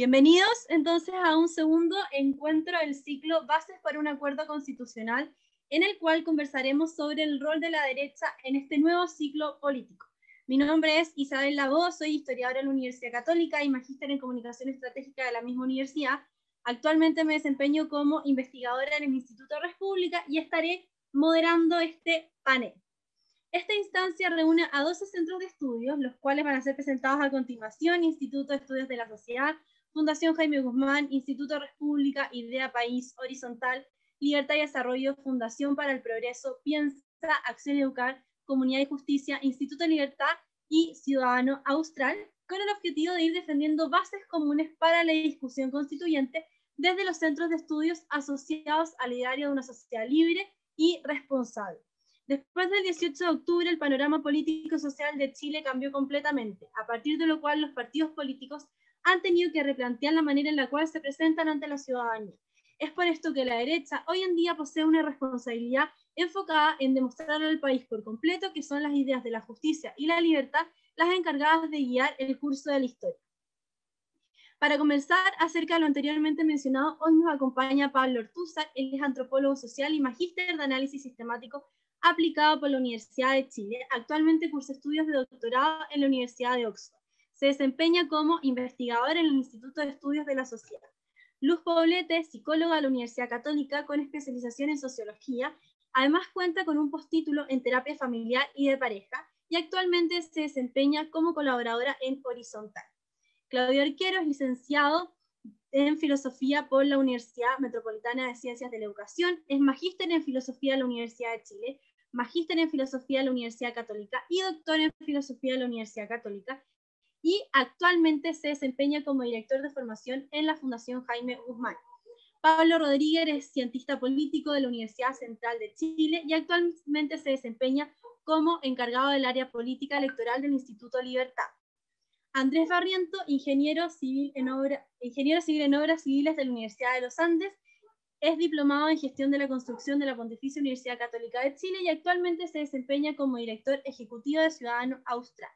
Bienvenidos entonces a un segundo encuentro del ciclo Bases para un Acuerdo Constitucional, en el cual conversaremos sobre el rol de la derecha en este nuevo ciclo político. Mi nombre es Isabel Labó, soy historiadora en la Universidad Católica y magíster en Comunicación Estratégica de la misma universidad. Actualmente me desempeño como investigadora en el Instituto República y estaré moderando este panel. Esta instancia reúne a 12 centros de estudios, los cuales van a ser presentados a continuación: Instituto de Estudios de la Sociedad, Fundación Jaime Guzmán, Instituto República, Idea País, Horizontal, Libertad y Desarrollo, Fundación para el Progreso, Piensa, Acción y Educar, Comunidad y Justicia, Instituto de Libertad y Ciudadano Austral, con el objetivo de ir defendiendo bases comunes para la discusión constituyente desde los centros de estudios asociados al ideario de una sociedad libre y responsable. Después del 18 de octubre, el panorama político-social de Chile cambió completamente, a partir de lo cual los partidos políticos han tenido que replantear la manera en la cual se presentan ante la ciudadanía. Es por esto que la derecha hoy en día posee una responsabilidad enfocada en demostrar al país por completo que son las ideas de la justicia y la libertad las encargadas de guiar el curso de la historia. Para conversar acerca de lo anteriormente mencionado, hoy nos acompaña Pablo Ortúzar. Él es antropólogo social y magíster de análisis sistemático aplicado por la Universidad de Chile. Actualmente cursa estudios de doctorado en la Universidad de Oxford. Se desempeña como investigador en el Instituto de Estudios de la Sociedad. Luz Poblete, psicóloga de la Universidad Católica con especialización en sociología. Además cuenta con un postítulo en terapia familiar y de pareja y actualmente se desempeña como colaboradora en Horizontal. Claudio Arquero es licenciado en Filosofía por la Universidad Metropolitana de Ciencias de la Educación, es magíster en Filosofía de la Universidad de Chile, magíster en Filosofía de la Universidad Católica y doctor en Filosofía de la Universidad Católica, y actualmente se desempeña como director de formación en la Fundación Jaime Guzmán. Pablo Rodríguez es cientista político de la Universidad Central de Chile y actualmente se desempeña como encargado del área política electoral del Instituto Libertad. Andrés Barriento, ingeniero civil en obras civiles de la Universidad de los Andes, es diplomado en gestión de la construcción de la Pontificia Universidad Católica de Chile y actualmente se desempeña como director ejecutivo de Ciudadano Austral.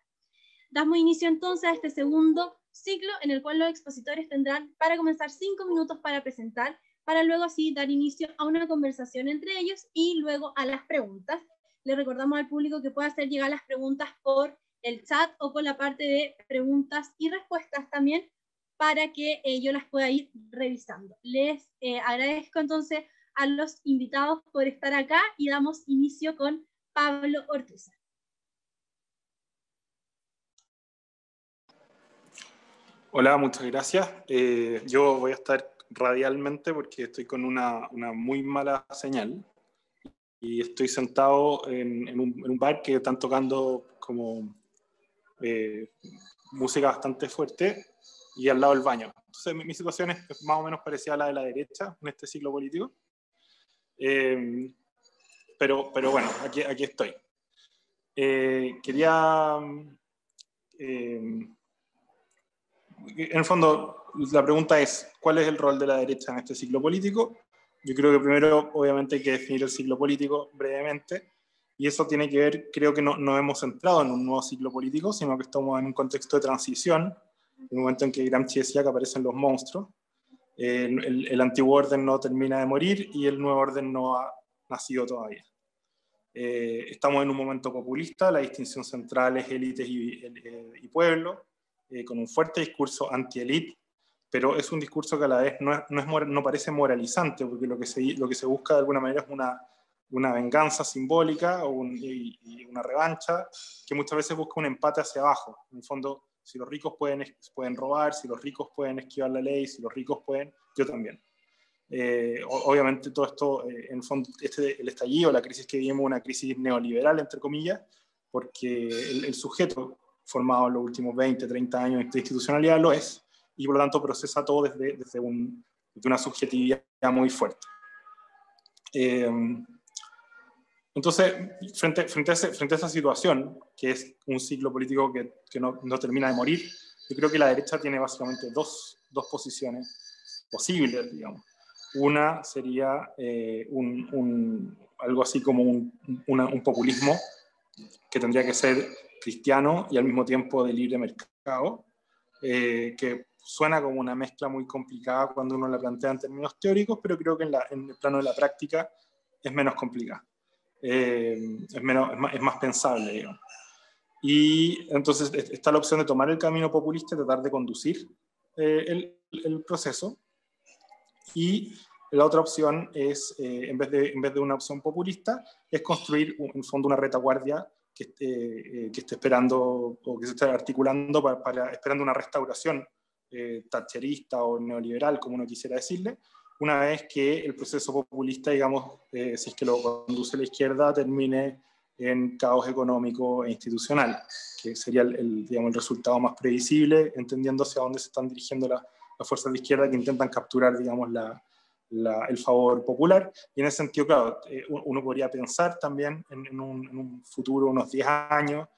Damos inicio entonces a este segundo ciclo en el cual los expositores tendrán para comenzar 5 minutos para presentar, para luego así dar inicio a una conversación entre ellos y luego a las preguntas. Le recordamos al público que puede hacer llegar las preguntas por el chat o por la parte de preguntas y respuestas también, para que yo las pueda ir revisando. Les agradezco entonces a los invitados por estar acá y damos inicio con Pablo Ortúzar. Hola, muchas gracias. Yo voy a estar radialmente porque estoy con una muy mala señal y estoy sentado en un bar que están tocando como música bastante fuerte y al lado del baño. Entonces mi situación es más o menos parecida a la de la derecha en este ciclo político. Pero bueno, aquí estoy. Quería... en el fondo, la pregunta es, ¿cuál es el rol de la derecha en este ciclo político? Yo creo que primero, obviamente, hay que definir el ciclo político brevemente, y eso tiene que ver, creo que no hemos entrado en un nuevo ciclo político, sino que estamos en un contexto de transición, en un momento en que Gramsci decía que aparecen los monstruos, el antiguo orden no termina de morir y el nuevo orden no ha nacido todavía. Estamos en un momento populista, la distinción central es élites y pueblo, con un fuerte discurso anti-élite, pero es un discurso que a la vez no parece moralizante, porque lo que se busca de alguna manera es una venganza simbólica y una revancha, que muchas veces busca un empate hacia abajo. En el fondo, si los ricos pueden robar, si los ricos pueden esquivar la ley, si los ricos pueden, yo también. Obviamente todo esto, en el fondo, el estallido, la crisis que vivimos, una crisis neoliberal, entre comillas, porque el sujeto formado en los últimos 20, 30 años de institucionalidad lo es, y por lo tanto procesa todo desde una subjetividad muy fuerte. Entonces, frente a esa situación, que es un ciclo político que no termina de morir, yo creo que la derecha tiene básicamente dos posiciones posibles, digamos. Una sería algo así como un populismo que tendría que ser cristiano y al mismo tiempo de libre mercado, que suena como una mezcla muy complicada cuando uno la plantea en términos teóricos, pero creo que en el plano de la práctica es menos complicada. Es más pensable, digamos. Y entonces está la opción de tomar el camino populista y tratar de conducir el proceso. Y la otra opción es, en vez de una opción populista, es construir en el fondo una retaguardia que esté esperando o que se esté articulando esperando una restauración thatcherista o neoliberal, como uno quisiera decirle, una vez que el proceso populista, digamos, si es que lo conduce la izquierda, termine en caos económico e institucional, que sería digamos, el resultado más previsible, entendiendo hacia dónde se están dirigiendo las fuerzas de izquierda que intentan capturar, digamos, el favor popular. Y en ese sentido, claro, uno podría pensar también en un futuro, unos 10 años,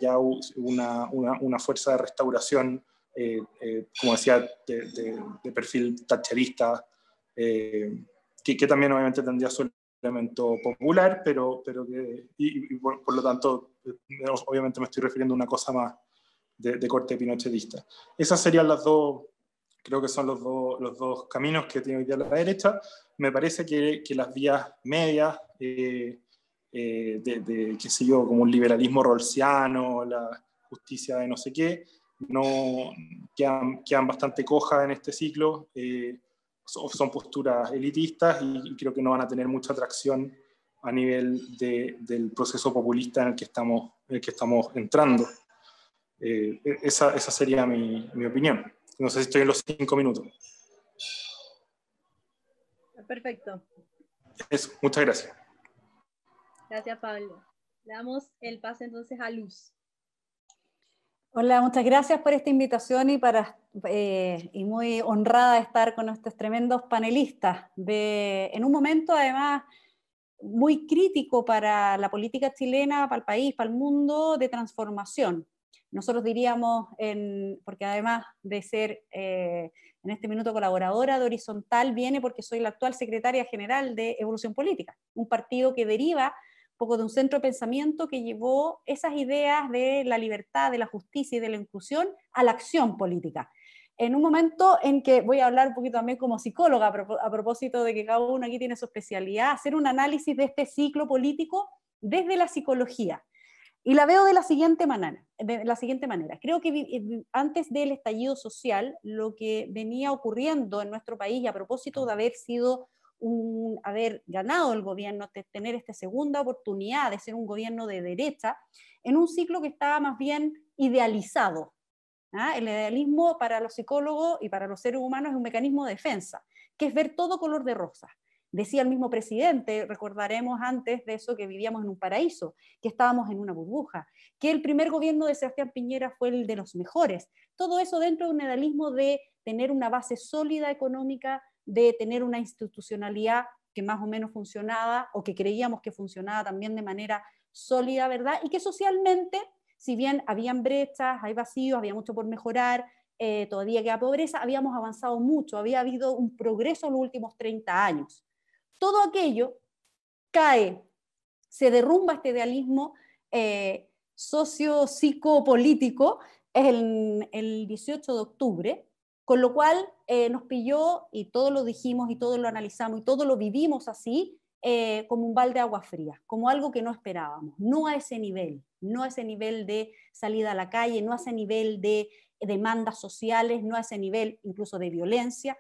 ya una fuerza de restauración, como decía, de perfil thatcherista, que también obviamente tendría su elemento popular, pero que, y por lo tanto, obviamente me estoy refiriendo a una cosa más de corte pinochetista. Esas serían las dos, creo que son los dos caminos que tiene hoy día la derecha. Me parece que las vías medias, qué sé yo, como un liberalismo rawlsiano, la justicia de no sé qué, no quedan bastante cojas en este ciclo. Son posturas elitistas y creo que no van a tener mucha atracción a nivel del proceso populista en el que estamos entrando. Esa sería mi opinión. No sé si estoy en los 5 minutos. Perfecto. Muchas gracias. Gracias, Pablo. Le damos el pase entonces a Luz. Hola, muchas gracias por esta invitación y muy honrada de estar con estos tremendos panelistas en un momento además muy crítico para la política chilena, para el país, para el mundo, de transformación. Nosotros diríamos, porque además de ser en este minuto colaboradora de Horizontal, viene porque soy la actual secretaria general de Evolución Política, un partido que deriva un poco de un centro de pensamiento que llevó esas ideas de la libertad, de la justicia y de la inclusión a la acción política. En un momento en que voy a hablar un poquito también como psicóloga, a propósito de que cada uno aquí tiene su especialidad, hacer un análisis de este ciclo político desde la psicología. Y la veo de la siguiente manera. Creo que antes del estallido social, lo que venía ocurriendo en nuestro país, y a propósito de haber ganado el gobierno, de tener esta segunda oportunidad de ser un gobierno de derecha, en un ciclo que estaba más bien idealizado. El idealismo para los psicólogos y para los seres humanos es un mecanismo de defensa, que es ver todo color de rosa. Decía el mismo presidente, recordaremos antes de eso, que vivíamos en un paraíso, que estábamos en una burbuja, que el primer gobierno de Sebastián Piñera fue el de los mejores. Todo eso dentro de un idealismo de tener una base sólida económica, de tener una institucionalidad que más o menos funcionaba, o que creíamos que funcionaba también de manera sólida, ¿verdad? Y que socialmente, si bien habían brechas, hay vacíos, había mucho por mejorar, todavía queda pobreza, habíamos avanzado mucho, había habido un progreso en los últimos 30 años. Todo aquello cae, se derrumba este idealismo socio-psicopolítico el 18 de octubre, con lo cual nos pilló, y todo lo dijimos, y todo lo analizamos, y todo lo vivimos así, como un balde de agua fría, como algo que no esperábamos, no a ese nivel de salida a la calle, no a ese nivel de demandas sociales, no a ese nivel incluso de violencia,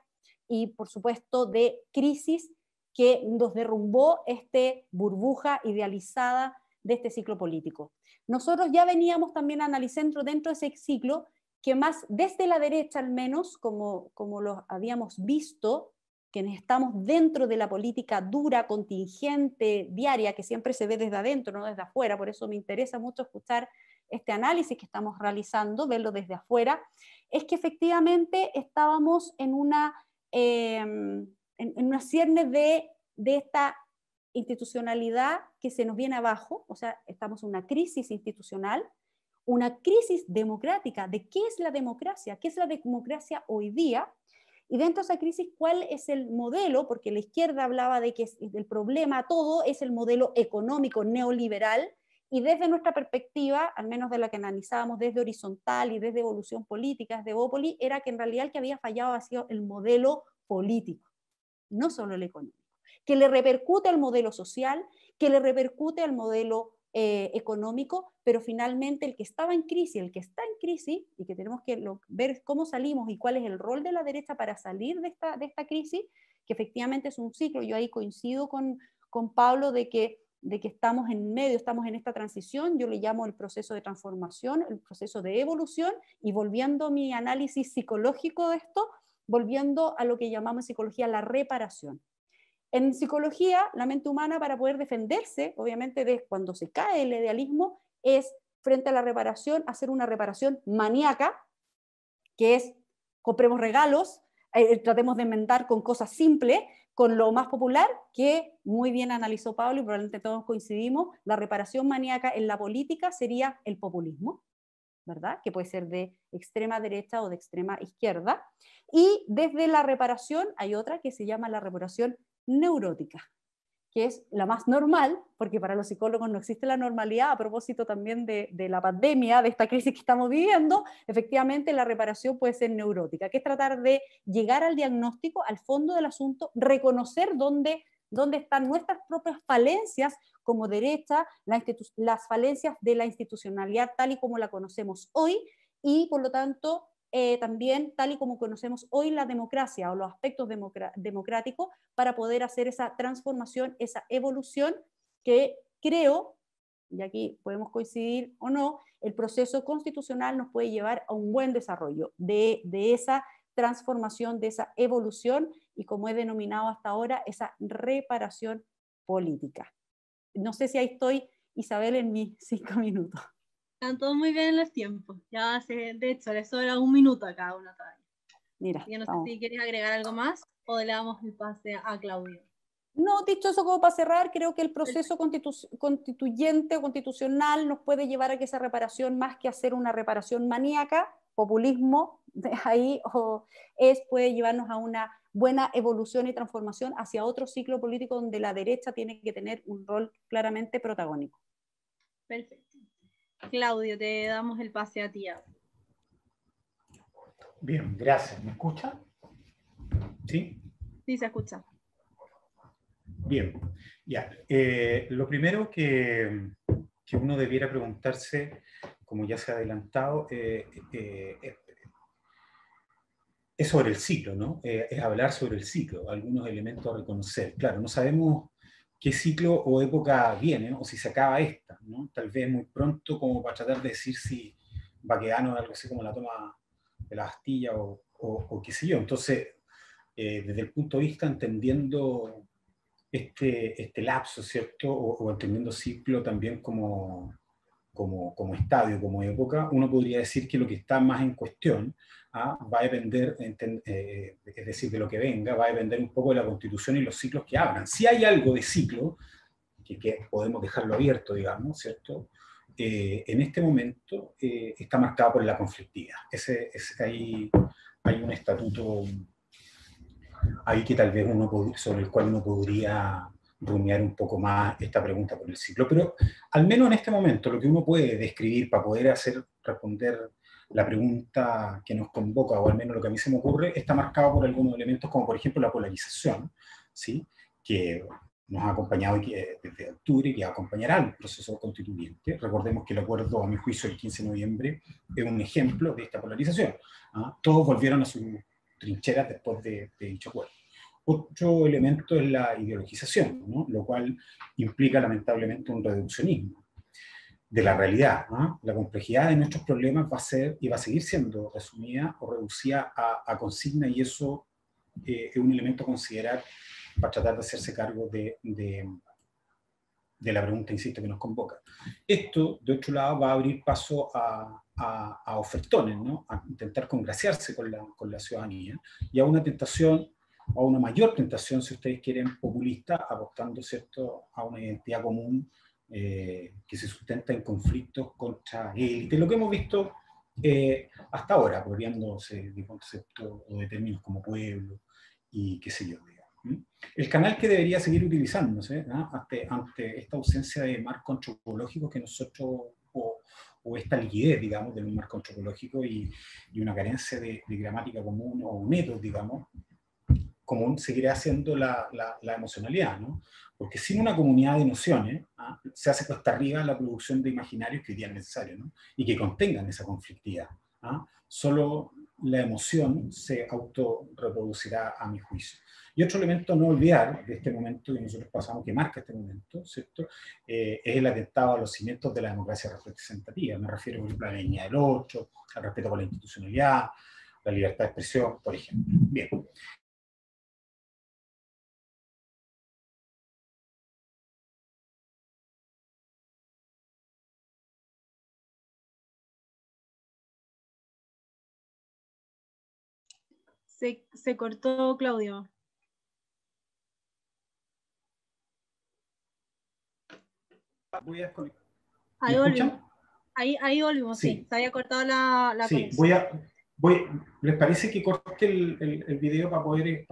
y por supuesto de crisis que nos derrumbó esta burbuja idealizada de este ciclo político. Nosotros ya veníamos también analizando dentro de ese ciclo que más desde la derecha al menos, como lo habíamos visto, que estamos dentro de la política dura, contingente, diaria, que siempre se ve desde adentro, no desde afuera, por eso me interesa mucho escuchar este análisis que estamos realizando, verlo desde afuera, es que efectivamente estábamos en una ciernes de esta institucionalidad que se nos viene abajo, o sea, estamos en una crisis institucional, una crisis democrática, de qué es la democracia hoy día, y dentro de esa crisis, ¿cuál es el modelo? Porque la izquierda hablaba de que el problema todo es el modelo económico neoliberal, Y desde nuestra perspectiva, al menos de la que analizábamos desde horizontal y desde evolución política, desde Evópolis, era que en realidad el que había fallado ha sido el modelo político, no solo el económico, que le repercute al modelo social, que le repercute al modelo económico, pero finalmente el que estaba en crisis, el que está en crisis, y que tenemos que ver cómo salimos y cuál es el rol de la derecha para salir de esta crisis, que efectivamente es un ciclo. Yo ahí coincido con Pablo de que estamos en medio, estamos en esta transición. Yo le llamo el proceso de transformación, el proceso de evolución, y volviendo a mi análisis psicológico de esto, volviendo a lo que llamamos en psicología la reparación. En psicología, la mente humana, para poder defenderse, obviamente, de cuando se cae el idealismo, es, frente a la reparación, hacer una reparación maníaca, que es, compremos regalos, tratemos de enmendar con cosas simples, con lo más popular, que muy bien analizó Pablo, y probablemente todos coincidimos, la reparación maníaca en la política sería el populismo, ¿verdad? Que puede ser de extrema derecha o de extrema izquierda. Y desde la reparación hay otra que se llama la reparación neurótica, que es la más normal, porque para los psicólogos no existe la normalidad, a propósito también de la pandemia, de esta crisis que estamos viviendo. Efectivamente la reparación puede ser neurótica, que es tratar de llegar al diagnóstico, al fondo del asunto, reconocer dónde están nuestras propias falencias como derecha, las falencias de la institucionalidad tal y como la conocemos hoy, y por lo tanto también tal y como conocemos hoy la democracia o los aspectos democráticos, para poder hacer esa transformación, esa evolución que creo, y aquí podemos coincidir o no, el proceso constitucional nos puede llevar a un buen desarrollo de esa transformación, de esa evolución, y como he denominado hasta ahora, esa reparación política. No sé si ahí estoy, Isabel, en mis 5 minutos. Están todos muy bien en los tiempos. Ya de hecho, les sobra 1 minuto a cada uno todavía. Mira, yo no sé si quieres agregar algo más o le damos el pase a Claudio. No, dicho eso, como para cerrar, creo que el proceso constituyente o constitucional nos puede llevar a que esa reparación, más que hacer una reparación maníaca, populismo, ahí puede llevarnos a una buena evolución y transformación hacia otro ciclo político donde la derecha tiene que tener un rol claramente protagónico. Perfecto. Claudio, te damos el pase a ti. Bien, gracias. ¿Me escucha? ¿Sí? Sí, se escucha. Bien, ya. Lo primero que uno debiera preguntarse, como ya se ha adelantado, es sobre el ciclo, ¿no? Es hablar sobre el ciclo, algunos elementos a reconocer. Claro, no sabemos qué ciclo o época viene, o si se acaba esta, ¿no? Tal vez muy pronto, como para tratar de decir si Baquedano es algo así como la toma de la Bastilla o qué sé yo. Entonces, desde el punto de vista entendiendo este lapso, ¿cierto? O entendiendo ciclo también como estadio, como época, uno podría decir que lo que está más en cuestión va a depender, es decir, de lo que venga, va a depender un poco de la Constitución y los ciclos que abran. Si hay algo de ciclo, que podemos dejarlo abierto, digamos, ¿cierto? En este momento está marcado por la conflictividad. Hay un estatuto ahí que tal vez sobre el cual uno podría rumiar un poco más esta pregunta por el ciclo. Pero al menos en este momento lo que uno puede describir para poder responder la pregunta que nos convoca, o al menos lo que a mí se me ocurre, está marcado por algunos elementos como por ejemplo la polarización, ¿sí? Que nos ha acompañado desde octubre y que acompañará al proceso constituyente. Recordemos que el acuerdo, a mi juicio, el 15 de noviembre es un ejemplo de esta polarización. Todos volvieron a sus trincheras después de dicho acuerdo. Otro elemento es la ideologización, ¿no? Lo cual implica lamentablemente un reduccionismo de la realidad, ¿no? La complejidad de nuestros problemas va a ser y va a seguir siendo resumida o reducida a consigna, y eso es un elemento a considerar para tratar de hacerse cargo de la pregunta, insisto, que nos convoca. Esto, de otro lado, va a abrir paso a ofertones, ¿no? A intentar congraciarse con la ciudadanía, y a una tentación, a una mayor tentación, si ustedes quieren, populista, apostando, ¿cierto?, a una identidad común que se sustenta en conflictos contra élites, lo que hemos visto hasta ahora, apropiándose de conceptos o de términos como pueblo y qué sé yo, digamos, El canal que debería seguir utilizándose, ¿no? ante esta ausencia de marco antropológico que nosotros, o esta liquidez, digamos, de un marco antropológico y una carencia de gramática común o métodos, digamos, común, seguirá siendo la emocionalidad, ¿no? Porque sin una comunidad de nociones, se hace cuesta arriba la producción de imaginarios que hoy día es necesario, ¿no? Y que contengan esa conflictividad. Solo la emoción se autorreproducirá, a mi juicio. Y otro elemento a no olvidar de este momento que nosotros pasamos, que marca este momento, ¿cierto? Es el atentado a los cimientos de la democracia representativa. Me refiero, por ejemplo, a la línea del 8, al respeto por la institucionalidad, la libertad de expresión, por ejemplo. Bien. Se cortó, Claudio. Voy a desconectar. Ahí volvimos. Ahí volvimos, sí. Se había cortado la sí, conexión. ¿Les parece que corte el video para poder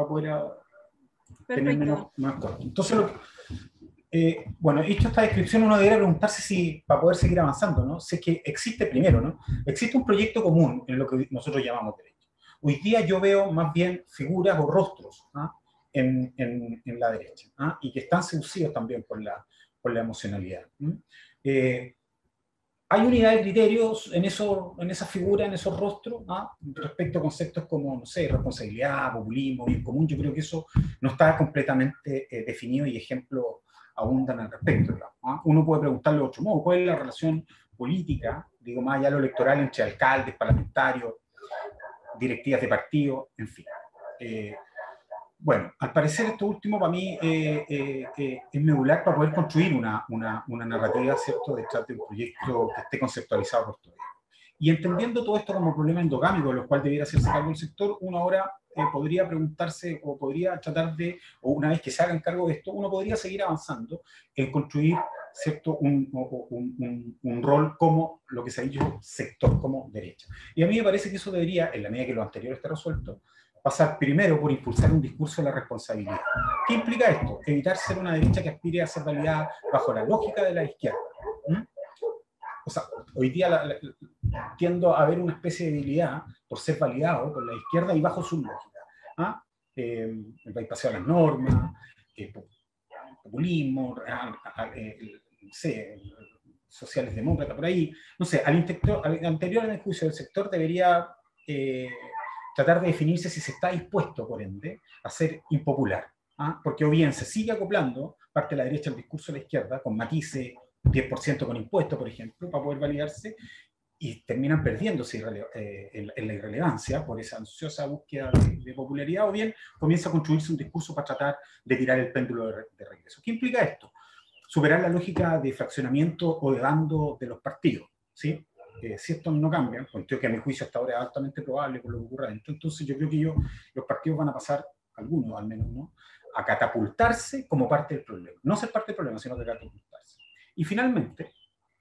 tener menos, más corto? Entonces, bueno, hecho esta descripción, uno debería preguntarse si, para poder seguir avanzando, ¿no? Si es que existe primero, ¿no? Existe un proyecto común en lo que nosotros llamamos derecho. Hoy día yo veo más bien figuras o rostros en la derecha, y que están seducidos también por la emocionalidad. Hay unidad de criterios en esa figura, en esos rostros, respecto a conceptos como, no sé, responsabilidad, populismo, bien común. Yo creo que eso no está completamente definido y ejemplos abundan al respecto. Uno puede preguntarle de otro modo, ¿cuál es la relación política, digo, más allá de lo electoral, entre alcaldes, parlamentarios, directivas de partido, en fin? Bueno, al parecer esto último para mí es medular para poder construir una narrativa, ¿cierto?, detrás de un proyecto que esté conceptualizado por todos. Y entendiendo todo esto como problema endogámico, de los cuales debiera hacerse cargo el sector, uno ahora podría preguntarse, o podría tratar de, o una vez que se hagan cargo de esto, uno podría seguir avanzando en construir, ¿cierto?, un rol como lo que se ha dicho sector, como derecha. Y a mí me parece que eso debería, en la medida que lo anterior esté resuelto, pasar primero por impulsar un discurso de la responsabilidad. ¿Qué implica esto? Evitar ser una derecha que aspire a ser validada bajo la lógica de la izquierda. O sea, hoy día tiendo a ver una especie de debilidad por ser validado por la izquierda y bajo su lógica. El bypasseo a las normas, populismo, no sé, sociales demócratas por ahí. No sé, al anterior en el juicio del sector debería tratar de definirse si se está dispuesto, por ende, a ser impopular. Porque o bien se sigue acoplando parte de la derecha al discurso de la izquierda, con matices, 10% con impuestos, por ejemplo, para poder validarse, y terminan perdiéndose en la irrelevancia por esa ansiosa búsqueda de popularidad, o bien comienza a construirse un discurso para tratar de tirar el péndulo de regreso. ¿Qué implica esto? Superar la lógica de fraccionamiento o de bando de los partidos, ¿sí? Si esto no cambia, porque que a mi juicio hasta ahora es altamente probable por lo que ocurra dentro, entonces yo creo que los partidos van a pasar, algunos al menos, ¿no?, a catapultarse como parte del problema. No ser parte del problema, sino que catapultarse. Y finalmente,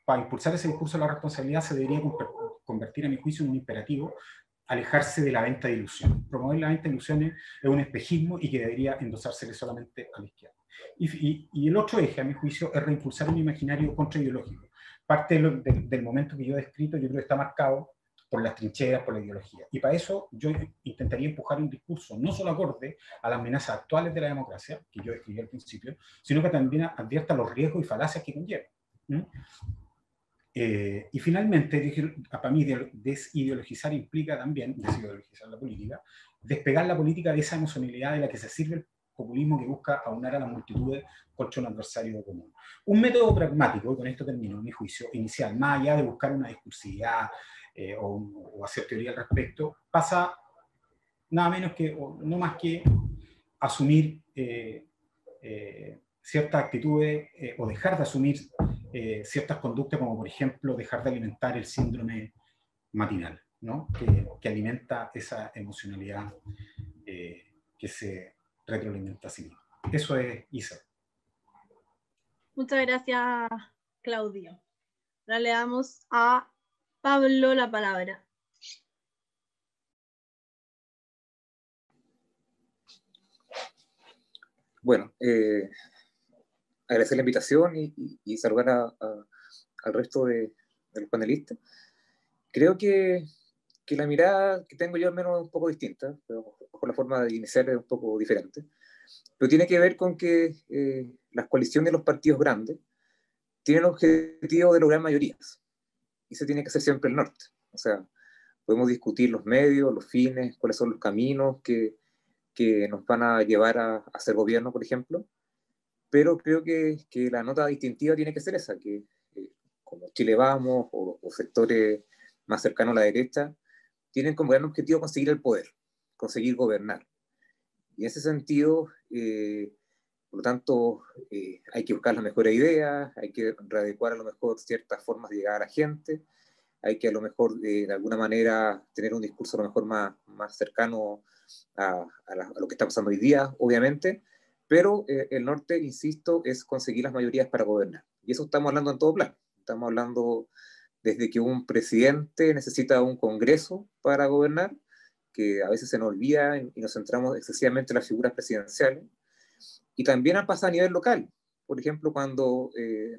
para impulsar ese discurso de la responsabilidad se debería convertir, a mi juicio, en un imperativo, alejarse de la venta de ilusiones. Promover la venta de ilusiones es un espejismo y que debería endosársele solamente a la izquierda. Y el otro eje, a mi juicio, es reimpulsar un imaginario contraideológico. Parte del momento que yo he descrito, yo creo que está marcado por las trincheras, por la ideología. Y para eso yo intentaría empujar un discurso no solo acorde a las amenazas actuales de la democracia, que yo describí al principio, sino que también advierta los riesgos y falacias que conlleva. Y finalmente, para mí, desideologizar implica también, desideologizar la política, despegar la política de esa emocionalidad de la que se sirve el populismo que busca aunar a las multitudes contra un adversario común. Un método pragmático, con esto termino, en mi juicio, inicial, más allá de buscar una discursividad o hacer teoría al respecto, pasa nada menos que, o no más que, asumir ciertas actitudes o dejar de asumir ciertas conductas, como por ejemplo dejar de alimentar el síndrome matinal, ¿no?, que alimenta esa emocionalidad que se retroalimenta a sí misma. Eso es Isa. Muchas gracias, Claudio. Ahora le damos a Pablo la palabra. Bueno, agradecer la invitación y saludar al resto de los panelistas. Creo que la mirada que tengo yo al menos es un poco distinta, pero la forma de iniciar es un poco diferente, pero tiene que ver con que las coaliciones de los partidos grandes tienen el objetivo de lograr mayorías, y ese tiene que ser siempre el norte. O sea, podemos discutir los medios, los fines, cuáles son los caminos que nos van a llevar a hacer gobierno, por ejemplo, pero creo que la nota distintiva tiene que ser esa, que como Chile Vamos o sectores más cercanos a la derecha, tienen como gran objetivo conseguir el poder, conseguir gobernar. Y en ese sentido, por lo tanto, hay que buscar las mejores ideas, hay que readecuar a lo mejor ciertas formas de llegar a la gente, hay que a lo mejor de alguna manera tener un discurso a lo mejor más cercano a lo que está pasando hoy día, obviamente, pero el norte, insisto, es conseguir las mayorías para gobernar. Y eso estamos hablando en todo plan. Estamos hablando desde que un presidente necesita un congreso para gobernar, que a veces se nos olvida y nos centramos excesivamente en las figuras presidenciales, y también ha pasado a nivel local. Por ejemplo, cuando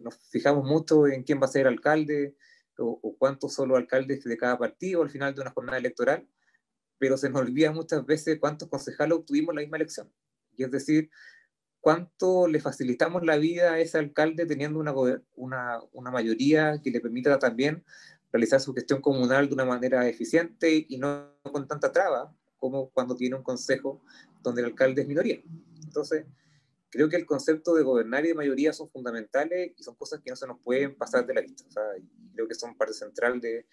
nos fijamos mucho en quién va a ser alcalde o cuántos son los alcaldes de cada partido al final de una jornada electoral, pero se nos olvida muchas veces cuántos concejales obtuvimos en la misma elección. Y es decir, cuánto le facilitamos la vida a ese alcalde teniendo una mayoría que le permita también realizar su gestión comunal de una manera eficiente y no con tanta traba como cuando tiene un consejo donde el alcalde es minoría. Entonces, creo que el concepto de gobernar y de mayoría son fundamentales y son cosas que no se nos pueden pasar de la vista. O sea, creo que son parte central de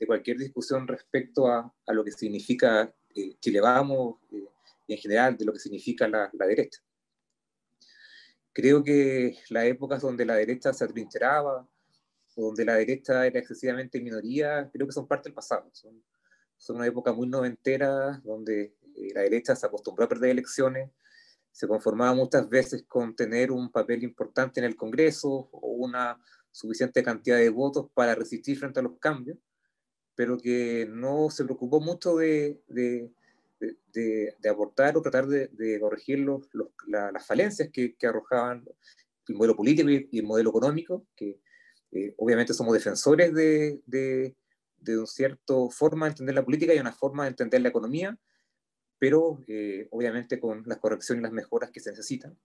cualquier discusión respecto a lo que significa Chile Vamos y en general de lo que significa la derecha. Creo que las épocas donde la derecha se atrincheraba, donde la derecha era excesivamente minoría, creo que son parte del pasado. Son una época muy noventera, donde la derecha se acostumbró a perder elecciones, se conformaba muchas veces con tener un papel importante en el Congreso o una suficiente cantidad de votos para resistir frente a los cambios, pero que no se preocupó mucho de aportar o tratar de corregir las falencias que arrojaban el modelo político y el modelo económico, que obviamente somos defensores de una cierta forma de entender la política y una forma de entender la economía, pero obviamente con las correcciones y las mejoras que se necesitan.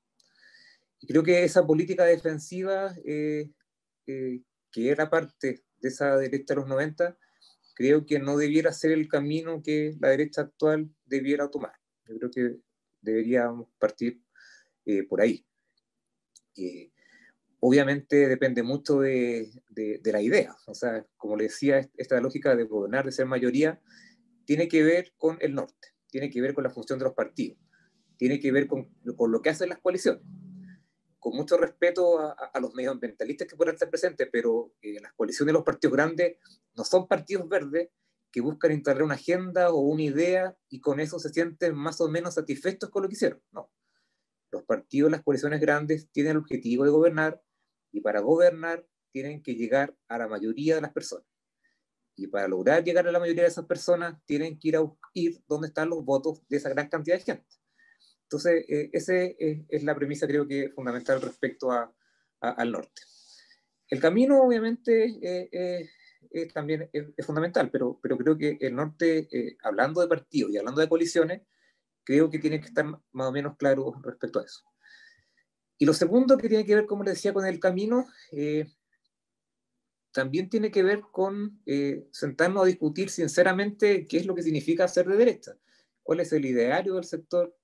Y creo que esa política defensiva, que era parte de esa derecha de los 90, creo que no debiera ser el camino que la derecha actual debiera tomar. Yo creo que deberíamos partir por ahí. Obviamente depende mucho de la idea. O sea, como le decía, esta lógica de gobernar, de ser mayoría, tiene que ver con el norte, tiene que ver con la función de los partidos, tiene que ver con lo que hacen las coaliciones. Con mucho respeto a los medioambientalistas que puedan estar presentes, pero las coaliciones de los partidos grandes no son partidos verdes que buscan instalar una agenda o una idea y con eso se sienten más o menos satisfechos con lo que hicieron. No. Los partidos, las coaliciones grandes tienen el objetivo de gobernar y para gobernar tienen que llegar a la mayoría de las personas. Y para lograr llegar a la mayoría de esas personas tienen que ir donde están los votos de esa gran cantidad de gente. Entonces, esa es la premisa, creo que fundamental respecto al norte. El camino, obviamente, también es fundamental, pero creo que el norte, hablando de partidos y hablando de coaliciones, creo que tiene que estar más o menos claro respecto a eso. Y lo segundo, que tiene que ver, como les decía, con el camino, también tiene que ver con sentarnos a discutir sinceramente qué es lo que significa ser de derecha, cuál es el ideario del sector,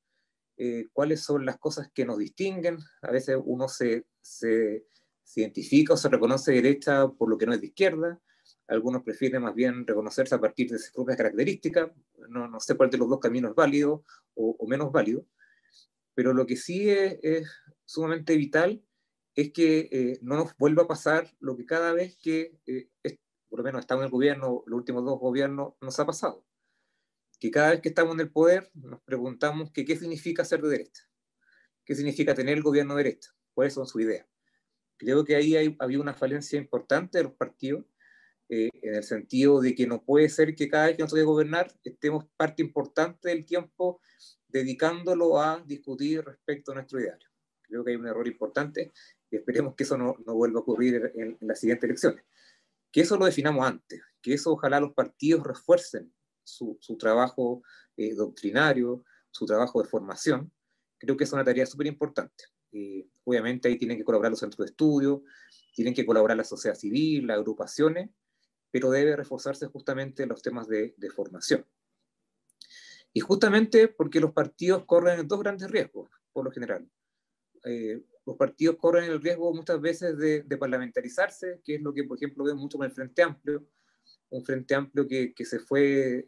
cuáles son las cosas que nos distinguen. A veces uno se identifica o se reconoce de derecha por lo que no es de izquierda, algunos prefieren más bien reconocerse a partir de sus propias características, no sé cuál de los dos caminos es válido o menos válido, pero lo que sí es sumamente vital es que no nos vuelva a pasar lo que cada vez que, por lo menos estamos en el gobierno, los últimos dos gobiernos, nos ha pasado. Que cada vez que estamos en el poder nos preguntamos qué significa ser de derecha, qué significa tener el gobierno de derecha, cuáles son sus ideas. Creo que ahí había una falencia importante de los partidos, en el sentido de que no puede ser que cada vez que nos toque gobernar estemos parte importante del tiempo dedicándolo a discutir respecto a nuestro ideario. Creo que hay un error importante y esperemos que eso no vuelva a ocurrir en las siguientes elecciones. Que eso lo definamos antes, que eso ojalá los partidos refuercen su trabajo doctrinario, su trabajo de formación. Creo que es una tarea súper importante. Obviamente ahí tienen que colaborar los centros de estudio, tienen que colaborar la sociedad civil, las agrupaciones, pero debe reforzarse justamente los temas de formación. Y justamente porque los partidos corren dos grandes riesgos, por lo general. Los partidos corren el riesgo muchas veces de parlamentarizarse, que es lo que, por ejemplo, vemos mucho con el Frente Amplio, un Frente Amplio que se fue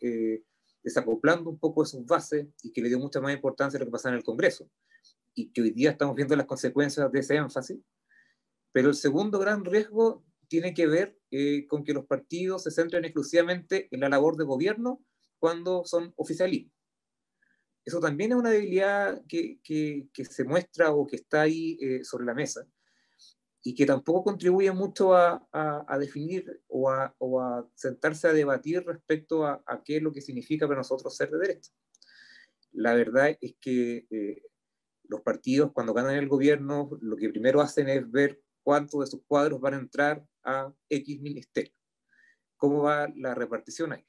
desacoplando un poco de sus bases y que le dio mucha más importancia a lo que pasaba en el Congreso, y que hoy día estamos viendo las consecuencias de ese énfasis. Pero el segundo gran riesgo tiene que ver con que los partidos se centren exclusivamente en la labor de gobierno cuando son oficialismo. Eso también es una debilidad que se muestra o que está ahí sobre la mesa, y que tampoco contribuye mucho a definir o a sentarse a debatir respecto a qué es lo que significa para nosotros ser de derecha. La verdad es que los partidos, cuando ganan el gobierno, lo que primero hacen es ver cuántos de sus cuadros van a entrar a X ministerio, cómo va la repartición ahí.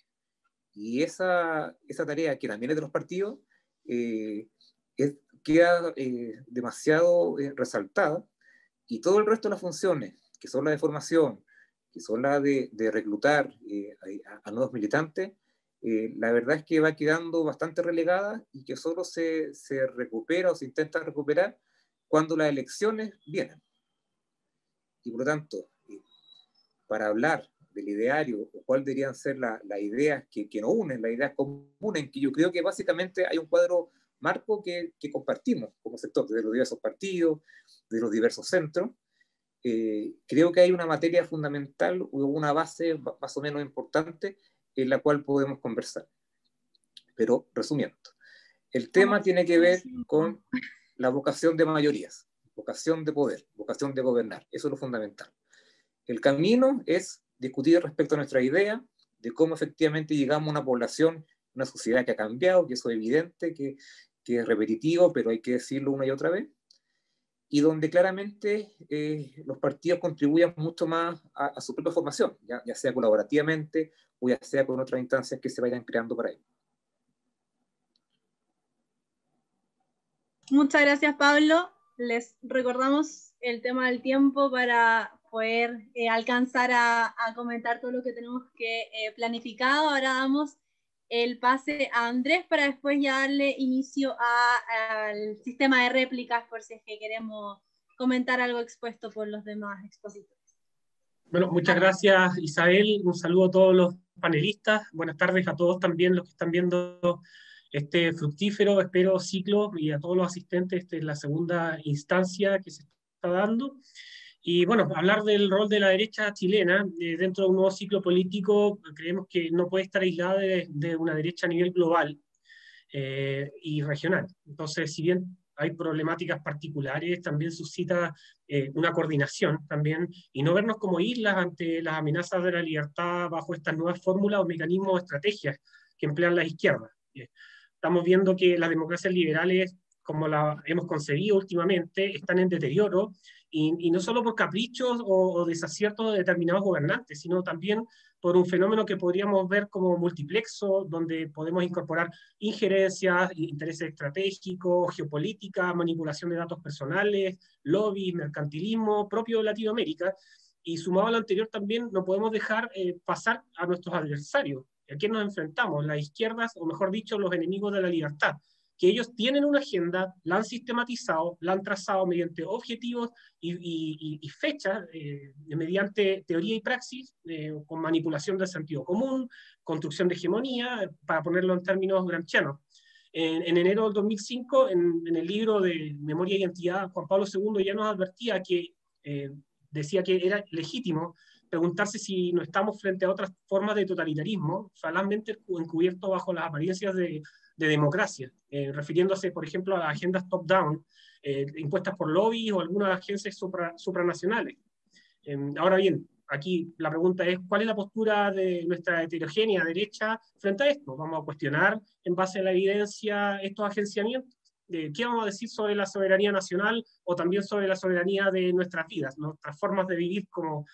Y esa tarea, que también es de los partidos, queda demasiado resaltada, y todo el resto de las funciones, que son las de formación, que son las de reclutar a nuevos militantes, la verdad es que va quedando bastante relegada, y que solo se recupera o se intenta recuperar cuando las elecciones vienen. Y por lo tanto, para hablar del ideario, o cuáles deberían ser las ideas que nos unen, las ideas comunes, que yo creo que básicamente hay un cuadro marco que compartimos como sector, de los diversos partidos, de los diversos centros. Creo que hay una materia fundamental, o una base más o menos importante, en la cual podemos conversar. Pero resumiendo, el tema tiene que ver con la vocación de mayorías, vocación de poder, vocación de gobernar. Eso es lo fundamental. El camino es discutir respecto a nuestra idea de cómo efectivamente llegamos a una población, una sociedad que ha cambiado, que eso es evidente, que es repetitivo, pero hay que decirlo una y otra vez, y donde claramente los partidos contribuyan mucho más a su propia formación, ya sea colaborativamente o ya sea con otras instancias que se vayan creando para ello. Muchas gracias, Pablo. Les recordamos el tema del tiempo para poder alcanzar a comentar todo lo que tenemos que planificado. Ahora damos el pase a Andrés para después ya darle inicio al sistema de réplicas, por si es que queremos comentar algo expuesto por los demás expositores. Bueno, muchas gracias, Isabel. Un saludo a todos los panelistas. Buenas tardes a todos también los que están viendo este fructífero, espero, ciclo, y a todos los asistentes. Esta es la segunda instancia que se está dando. Y bueno, hablar del rol de la derecha chilena dentro de un nuevo ciclo político, creemos que no puede estar aislada de una derecha a nivel global y regional. Entonces, si bien hay problemáticas particulares, también suscita una coordinación también, y no vernos como islas ante las amenazas de la libertad bajo estas nuevas fórmulas o mecanismos o estrategias que emplean las izquierdas. Estamos viendo que las democracias liberales, como las hemos concebido últimamente, están en deterioro, y no solo por caprichos o desaciertos de determinados gobernantes, sino también por un fenómeno que podríamos ver como multiplexo, donde podemos incorporar injerencias, intereses estratégicos, geopolítica, manipulación de datos personales, lobby, mercantilismo propio de Latinoamérica. Y sumado a lo anterior también no podemos dejar pasar a nuestros adversarios. ¿A quién nos enfrentamos? Las izquierdas, o mejor dicho, los enemigos de la libertad, que ellos tienen una agenda, la han sistematizado, la han trazado mediante objetivos y fechas, mediante teoría y praxis, con manipulación del sentido común, construcción de hegemonía, para ponerlo en términos gramscianos. En enero del 2005, en el libro de Memoria y Identidad, Juan Pablo II ya nos advertía que decía que era legítimo preguntarse si no estamos frente a otras formas de totalitarismo, falazmente encubierto bajo las apariencias de democracia, refiriéndose, por ejemplo, a las agendas top-down, impuestas por lobbies o algunas agencias supranacionales. Ahora bien, aquí la pregunta es, ¿cuál es la postura de nuestra heterogénea derecha frente a esto? ¿Vamos a cuestionar en base a la evidencia estos agenciamientos? ¿Qué vamos a decir sobre la soberanía nacional o también sobre la soberanía de nuestras vidas, nuestras formas de vivir, como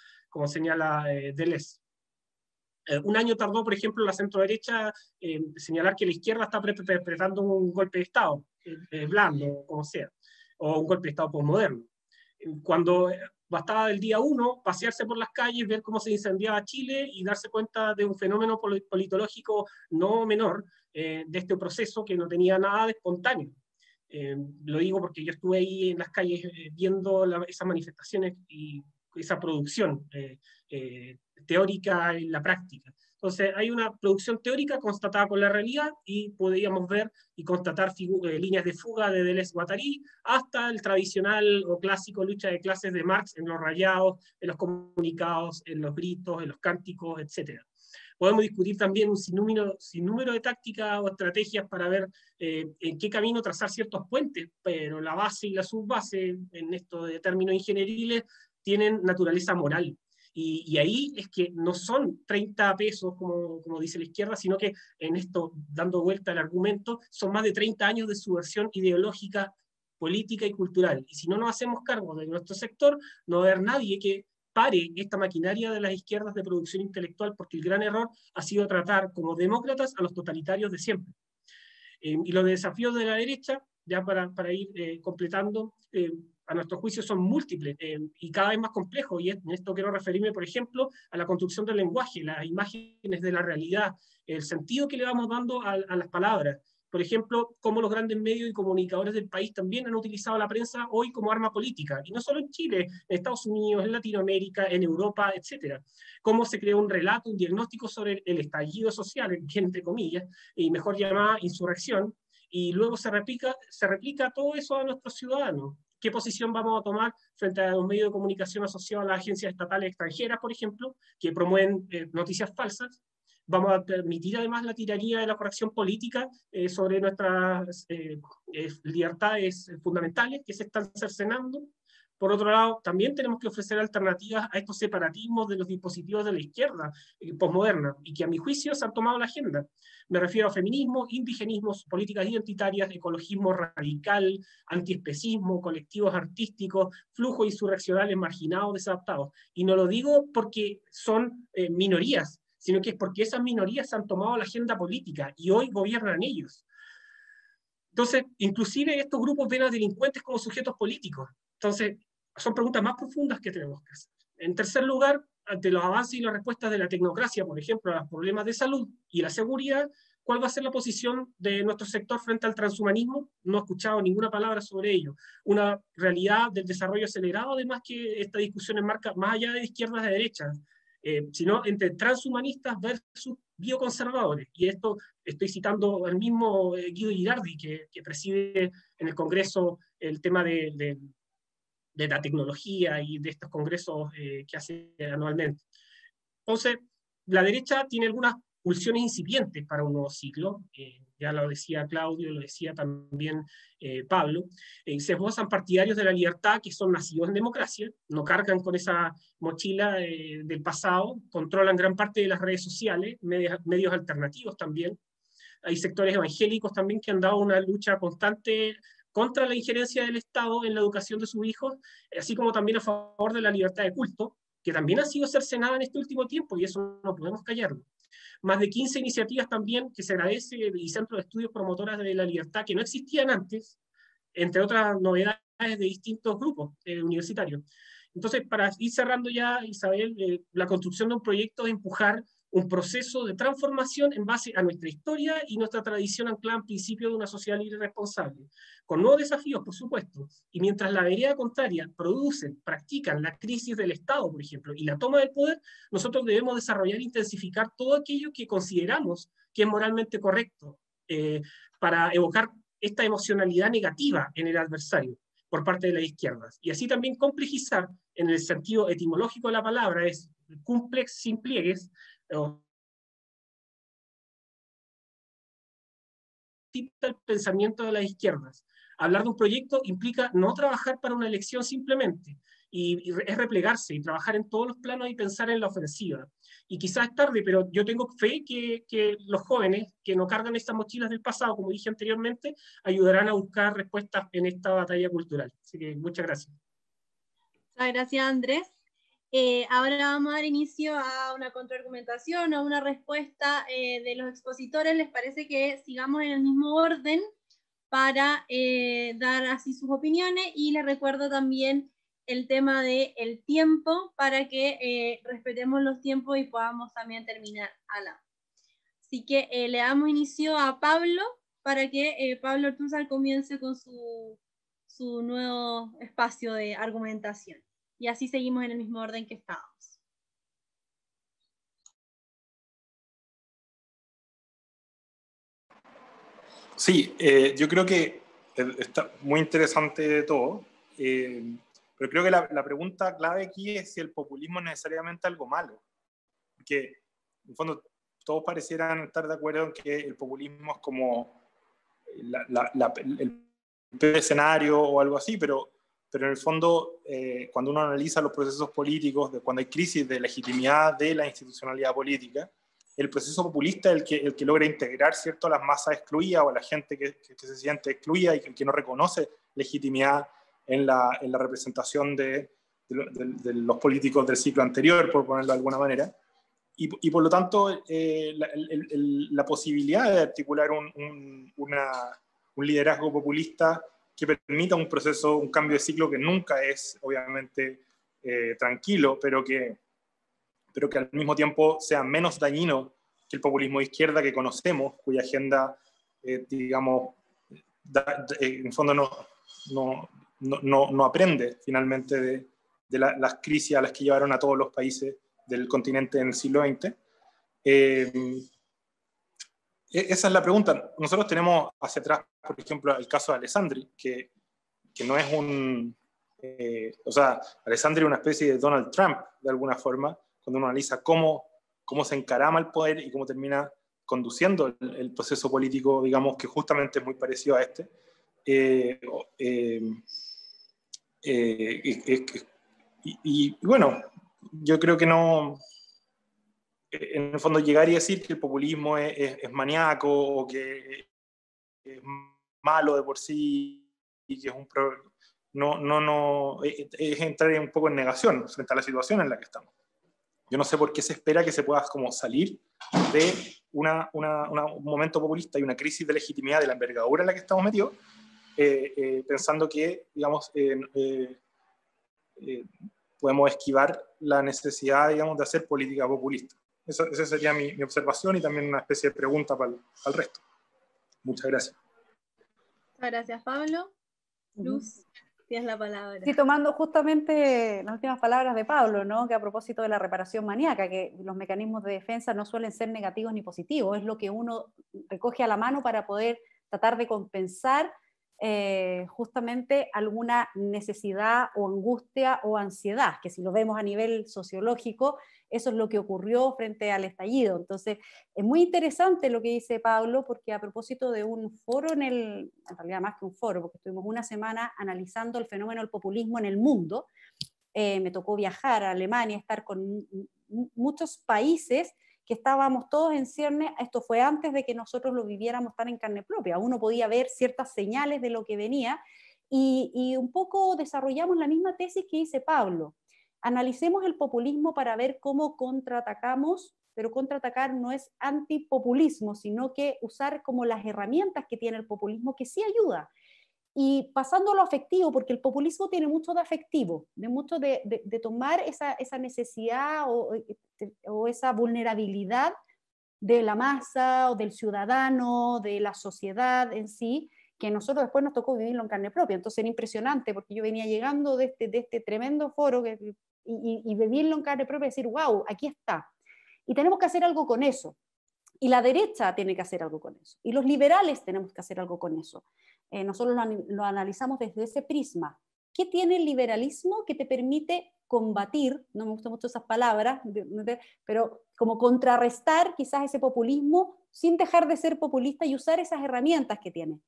señala Deleuze? Un año tardó, por ejemplo, la centroderecha señalar que la izquierda está perpetrando un golpe de Estado, blando, como sea, o un golpe de Estado posmoderno. Cuando bastaba del día 1 pasearse por las calles, ver cómo se incendiaba Chile y darse cuenta de un fenómeno politológico no menor de este proceso que no tenía nada de espontáneo. Lo digo porque yo estuve ahí en las calles viendo esas manifestaciones y esa producción teórica en la práctica. Entonces hay una producción teórica constatada con la realidad y podíamos ver y constatar líneas de fuga de Deleuze-Guattari hasta el tradicional o clásico lucha de clases de Marx en los rayados, en los comunicados, en los gritos, en los cánticos, etc. Podemos discutir también un sinnúmero de tácticas o estrategias para ver en qué camino trazar ciertos puentes, pero la base y la subbase en esto de términos ingenieriles tienen naturaleza moral. Y ahí es que no son 30 pesos, como dice la izquierda, sino que en esto, dando vuelta al argumento, son más de 30 años de subversión ideológica, política y cultural. Y si no nos hacemos cargo de nuestro sector, no va a haber nadie que pare esta maquinaria de las izquierdas de producción intelectual, porque el gran error ha sido tratar como demócratas a los totalitarios de siempre. Y los desafíos de la derecha, ya para ir completando, a nuestro juicio son múltiples y cada vez más complejos, y en esto quiero referirme, por ejemplo, a la construcción del lenguaje, las imágenes de la realidad, el sentido que le vamos dando a las palabras. Por ejemplo, cómo los grandes medios y comunicadores del país también han utilizado la prensa hoy como arma política, y no solo en Chile, en Estados Unidos, en Latinoamérica, en Europa, etc. Cómo se crea un relato, un diagnóstico sobre el estallido social, entre comillas, y mejor llamada insurrección, y luego se replica todo eso a nuestros ciudadanos. ¿Qué posición vamos a tomar frente a los medios de comunicación asociados a las agencias estatales extranjeras, por ejemplo, que promueven noticias falsas? Vamos a permitir además la tiranía de la corrección política sobre nuestras libertades fundamentales que se están cercenando. Por otro lado, también tenemos que ofrecer alternativas a estos separatismos de los dispositivos de la izquierda posmoderna, y que a mi juicio se han tomado la agenda. Me refiero a feminismo, indigenismos, políticas identitarias, ecologismo radical, antiespecismo, colectivos artísticos, flujos insurreccionales marginados, desadaptados. Y no lo digo porque son minorías, sino que es porque esas minorías han tomado la agenda política y hoy gobiernan ellos. Entonces, inclusive estos grupos ven a delincuentes como sujetos políticos. Entonces, son preguntas más profundas que tenemos que hacer. En tercer lugar, ante los avances y las respuestas de la tecnocracia, por ejemplo, a los problemas de salud y la seguridad, ¿cuál va a ser la posición de nuestro sector frente al transhumanismo? No he escuchado ninguna palabra sobre ello. Una realidad del desarrollo acelerado, además, que esta discusión enmarca más allá de izquierdas y derechas, sino entre transhumanistas versus bioconservadores. Y esto estoy citando al mismo Guido Girardi, que preside en el Congreso el tema de la tecnología y de estos congresos que hace anualmente. Entonces, la derecha tiene algunas pulsiones incipientes para un nuevo ciclo, ya lo decía Claudio, lo decía también Pablo, se esbozan partidarios de la libertad que son nacidos en democracia, no cargan con esa mochila del pasado, controlan gran parte de las redes sociales, medios alternativos también. Hay sectores evangélicos también que han dado una lucha constante contra la injerencia del Estado en la educación de sus hijos, así como también a favor de la libertad de culto, que también ha sido cercenada en este último tiempo, y eso no podemos callarlo. Más de 15 iniciativas también que se agradece, y centros de estudios promotoras de la libertad que no existían antes, entre otras novedades de distintos grupos universitarios. Entonces, para ir cerrando ya, Isabel, la construcción de un proyecto es empujar un proceso de transformación en base a nuestra historia y nuestra tradición anclada en principio de una sociedad libre y responsable, con nuevos desafíos, por supuesto, y mientras la vereda contraria producen, practican la crisis del Estado, por ejemplo, y la toma del poder, nosotros debemos desarrollar e intensificar todo aquello que consideramos que es moralmente correcto, para evocar esta emocionalidad negativa en el adversario por parte de las izquierdas, y así también complejizar, en el sentido etimológico de la palabra, es cumplex sin pliegues, el pensamiento de las izquierdas. Hablar de un proyecto implica no trabajar para una elección simplemente, y es replegarse y trabajar en todos los planos y pensar en la ofensiva. Y quizás es tarde, pero yo tengo fe que los jóvenes que no cargan estas mochilas del pasado, como dije anteriormente, ayudarán a buscar respuestas en esta batalla cultural. Así que muchas gracias. Muchas gracias, Andrés. Ahora vamos a dar inicio a una contraargumentación o una respuesta de los expositores. ¿Les parece que sigamos en el mismo orden para dar así sus opiniones? Y les recuerdo también el tema del tiempo para que respetemos los tiempos y podamos también terminar a la. Así que le damos inicio a Pablo para que Pablo Ortúzar comience con su nuevo espacio de argumentación. Y así seguimos en el mismo orden que estábamos. Sí, yo creo que está muy interesante todo, pero creo que la pregunta clave aquí es si el populismo es necesariamente algo malo. Porque, en el fondo, todos parecieran estar de acuerdo en que el populismo es como el peor escenario o algo así, pero en el fondo, cuando uno analiza los procesos políticos, cuando hay crisis de legitimidad de la institucionalidad política, el proceso populista es el que logra integrar, ¿cierto?, a las masas excluidas o a la gente que se siente excluida y que no reconoce legitimidad en la representación de los políticos del ciclo anterior, por ponerlo de alguna manera. Y por lo tanto, la posibilidad de articular un liderazgo populista que permita un proceso, un cambio de ciclo que nunca es, obviamente, tranquilo, pero que al mismo tiempo sea menos dañino que el populismo de izquierda que conocemos, cuya agenda, digamos, en el fondo no aprende finalmente de las crisis a las que llevaron a todos los países del continente en el siglo XX. Esa es la pregunta. Nosotros tenemos hacia atrás, por ejemplo, el caso de Alessandri, que no es o sea, Alessandri es una especie de Donald Trump, de alguna forma, cuando uno analiza cómo se encarama el poder y cómo termina conduciendo el proceso político, digamos, que justamente es muy parecido a este. Y bueno, yo creo que no, en el fondo, llegar y decir que el populismo es maníaco o que es malo de por sí y que es un problema, es entrar un poco en negación frente a la situación en la que estamos. Yo no sé por qué se espera que se pueda como salir de un momento populista y una crisis de legitimidad de la envergadura en la que estamos metidos, pensando que, digamos, podemos esquivar la necesidad, digamos, de hacer política populista. Esa sería mi observación y también una especie de pregunta para el resto. Muchas gracias. Muchas gracias, Pablo. Luz, tienes la palabra. Sí, tomando justamente las últimas palabras de Pablo, ¿no? Que a propósito de la reparación maníaca, que los mecanismos de defensa no suelen ser negativos ni positivos, es lo que uno recoge a la mano para poder tratar de compensar justamente alguna necesidad o angustia o ansiedad, que si lo vemos a nivel sociológico, eso es lo que ocurrió frente al estallido. Entonces, es muy interesante lo que dice Pablo, porque a propósito de un foro en realidad más que un foro, porque estuvimos una semana analizando el fenómeno del populismo en el mundo, me tocó viajar a Alemania, estar con muchos países que estábamos todos en cierne. Esto fue antes de que nosotros lo viviéramos tan en carne propia. Uno podía ver ciertas señales de lo que venía y un poco desarrollamos la misma tesis que dice Pablo. Analicemos el populismo para ver cómo contraatacamos, pero contraatacar no es antipopulismo, sino que usar como las herramientas que tiene el populismo, que sí ayuda. Y pasando a lo afectivo, porque el populismo tiene mucho de afectivo, de mucho de tomar esa necesidad o esa vulnerabilidad de la masa o del ciudadano, de la sociedad en sí, que nosotros después nos tocó vivirlo en carne propia. Entonces era impresionante, porque yo venía llegando de este tremendo foro y vivirlo en carne propia y decir, wow, aquí está. Y tenemos que hacer algo con eso. Y la derecha tiene que hacer algo con eso. Y los liberales tenemos que hacer algo con eso. Nosotros lo analizamos desde ese prisma. ¿Qué tiene el liberalismo que te permite combatir? No me gustan mucho esas palabras, pero como contrarrestar quizás ese populismo sin dejar de ser populista y usar esas herramientas que tiene.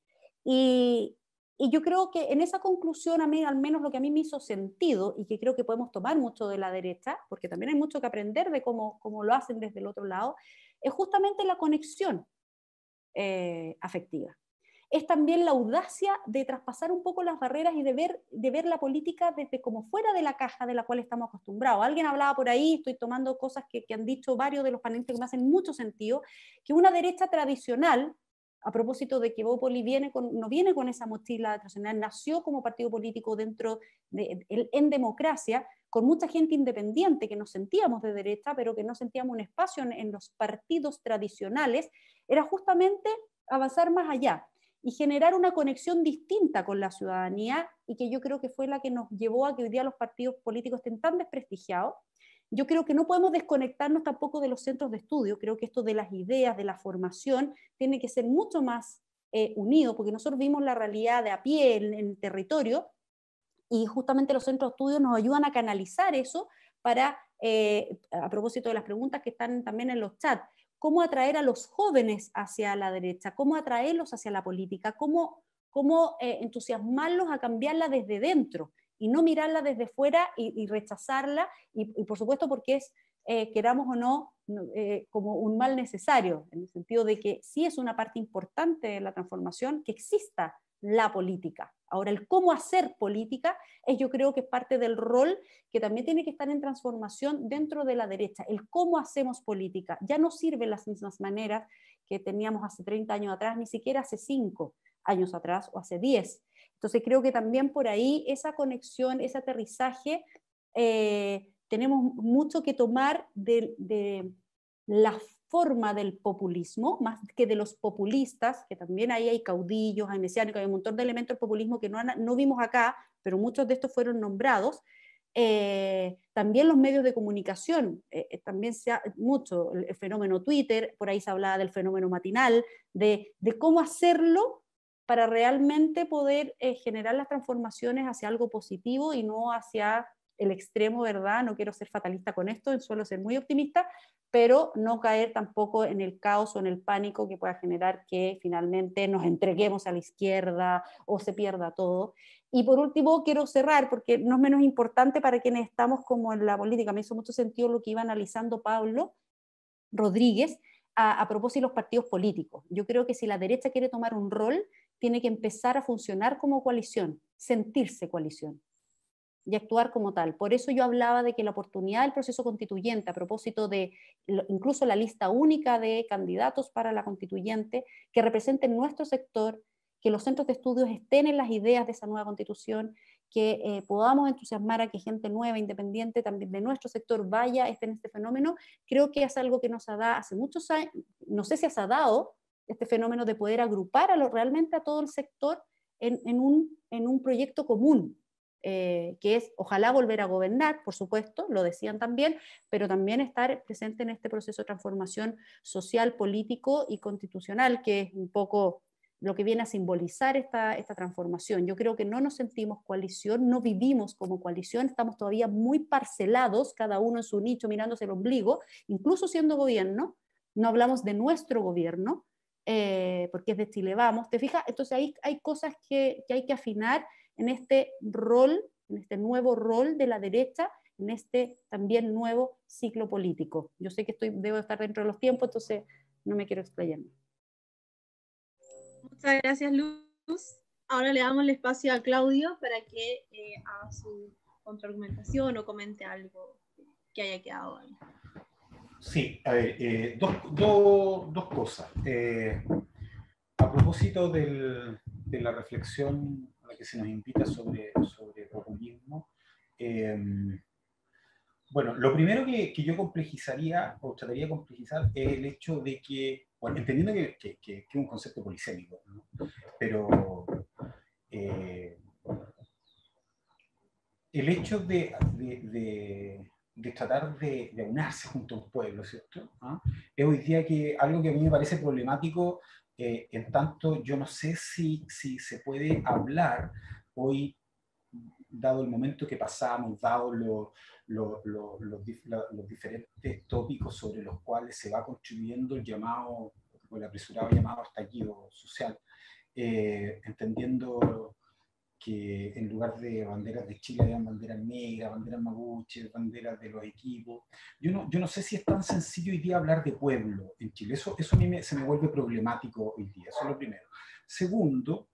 Y Y yo creo que en esa conclusión, a mí, al menos lo que a mí me hizo sentido, y que creo que podemos tomar mucho de la derecha, porque también hay mucho que aprender de cómo lo hacen desde el otro lado, es justamente la conexión afectiva. Es también la audacia de traspasar un poco las barreras y de ver la política desde como fuera de la caja de la cual estamos acostumbrados. Alguien hablaba por ahí, estoy tomando cosas que han dicho varios de los panelistas que me hacen mucho sentido, que una derecha tradicional, a propósito de que Bópoli no viene con esa mochila tradicional, nació como partido político en democracia, con mucha gente independiente que nos sentíamos de derecha, pero que no sentíamos un espacio en los partidos tradicionales, era justamente avanzar más allá y generar una conexión distinta con la ciudadanía, y que yo creo que fue la que nos llevó a que hoy día los partidos políticos estén tan desprestigiados. Yo creo que no podemos desconectarnos tampoco de los centros de estudio. Creo que esto de las ideas, de la formación, tiene que ser mucho más unido, porque nosotros vimos la realidad de a pie en el territorio, y justamente los centros de estudio nos ayudan a canalizar eso para, a propósito de las preguntas que están también en los chats, cómo atraer a los jóvenes hacia la derecha, cómo atraerlos hacia la política, cómo entusiasmarlos a cambiarla desde dentro y no mirarla desde fuera y rechazarla, y por supuesto porque es, queramos o no, como un mal necesario, en el sentido de que sí es una parte importante de la transformación que exista la política. Ahora, el cómo hacer política yo creo que es parte del rol que también tiene que estar en transformación dentro de la derecha. El cómo hacemos política. Ya no sirven las mismas maneras que teníamos hace 30 años atrás, ni siquiera hace 5 años atrás o hace 10. Entonces creo que también por ahí esa conexión, ese aterrizaje, tenemos mucho que tomar de la forma del populismo, más que de los populistas, que también ahí hay caudillos, hay mesiánicos, hay un montón de elementos del populismo que no vimos acá, pero muchos de estos fueron nombrados. También los medios de comunicación, también mucho el fenómeno Twitter, por ahí se hablaba del fenómeno matinal, de cómo hacerlo para realmente poder generar las transformaciones hacia algo positivo y no hacia el extremo, ¿verdad? No quiero ser fatalista con esto, suelo ser muy optimista, pero no caer tampoco en el caos o en el pánico que pueda generar que finalmente nos entreguemos a la izquierda o se pierda todo. Y por último, quiero cerrar, porque no es menos importante para quienes estamos como en la política. Me hizo mucho sentido lo que iba analizando Pablo Rodríguez a propósito de los partidos políticos. Yo creo que si la derecha quiere tomar un rol, tiene que empezar a funcionar como coalición, sentirse coalición y actuar como tal. Por eso yo hablaba de que la oportunidad del proceso constituyente, a propósito de incluso la lista única de candidatos para la constituyente, que representen nuestro sector, que los centros de estudios estén en las ideas de esa nueva constitución, que podamos entusiasmar a que gente nueva, independiente también de nuestro sector vaya, esté en este fenómeno. Creo que es algo que nos ha dado hace muchos años, no sé si se ha dado este fenómeno de poder agrupar realmente a todo el sector en un proyecto común, que es ojalá volver a gobernar, por supuesto, lo decían también, pero también estar presente en este proceso de transformación social, político y constitucional, que es un poco lo que viene a simbolizar esta transformación. Yo creo que no nos sentimos coalición, no vivimos como coalición, estamos todavía muy parcelados, cada uno en su nicho mirándose el ombligo, incluso siendo gobierno, no hablamos de nuestro gobierno, porque es de Chile Vamos, ¿te fijas? Entonces hay cosas que hay que afinar en este rol, en este nuevo rol de la derecha, en este también nuevo ciclo político. Yo sé que debo estar dentro de los tiempos, entonces no me quiero explayar. Muchas gracias, Luz. Ahora le damos el espacio a Claudio para que haga su contraargumentación o comente algo que haya quedado ahí. Sí, a ver, dos cosas. A propósito de la reflexión a la que se nos invita sobre populismo, bueno, lo primero que yo complejizaría, o trataría de complejizar, es el hecho de que, bueno, entendiendo que es un concepto polisémico, ¿no? Pero el hecho de tratar de aunarse junto a un pueblo, ¿cierto? ¿Ah? Es hoy día algo que a mí me parece problemático, en tanto yo no sé si se puede hablar hoy, dado el momento que pasamos, dado los diferentes tópicos sobre los cuales se va construyendo el llamado, o el apresurado llamado estallido social, entendiendo que en lugar de banderas de Chile hayan banderas negras, banderas mapuche, banderas de los equipos. Yo no sé si es tan sencillo hoy día hablar de pueblo en Chile. Eso a mí se me vuelve problemático hoy día. Eso es lo primero. Segundo,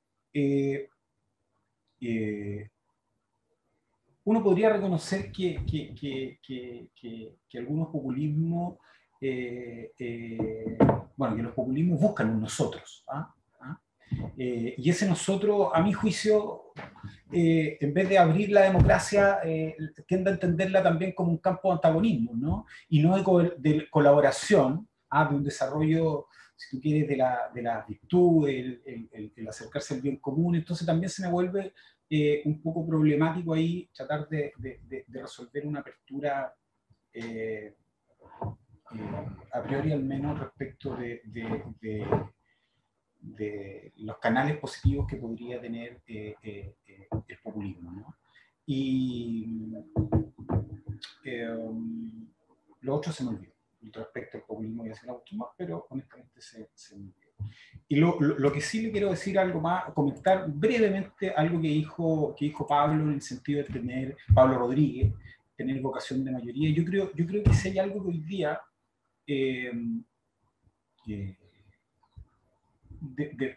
uno podría reconocer que algunos populismos, bueno, que los populismos buscan un nosotros. Y ese nosotros, a mi juicio, en vez de abrir la democracia, tiende a entenderla también como un campo de antagonismo, ¿no? Y no de colaboración, de un desarrollo, si tú quieres, de la virtud, el acercarse al bien común. Entonces también se me vuelve un poco problemático ahí tratar de resolver una apertura a priori al menos respecto de los canales positivos que podría tener el populismo, ¿no? Y lo otro se me olvidó. Respecto al populismo voy a decir algo más, pero honestamente se me olvidó. Y lo que sí le quiero decir algo más, comentar brevemente algo que dijo Pablo en el sentido de tener, Pablo Rodríguez, tener vocación de mayoría. Yo creo que si hay algo que hoy día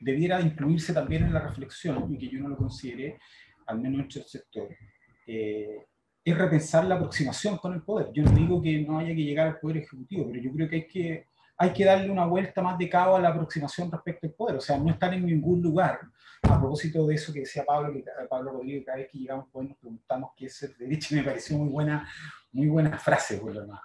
debiera incluirse también en la reflexión, y que yo no lo consideré, al menos entre el sector, es repensar la aproximación con el poder. Yo no digo que no haya que llegar al poder ejecutivo, pero yo creo que hay que darle una vuelta más de cabo a la aproximación respecto al poder. O sea, no estar en ningún lugar. A propósito de eso que decía Pablo Rodríguez, cada vez que llegamos al poder nos preguntamos qué es ser de derecha, y me pareció muy buena frase, por lo demás.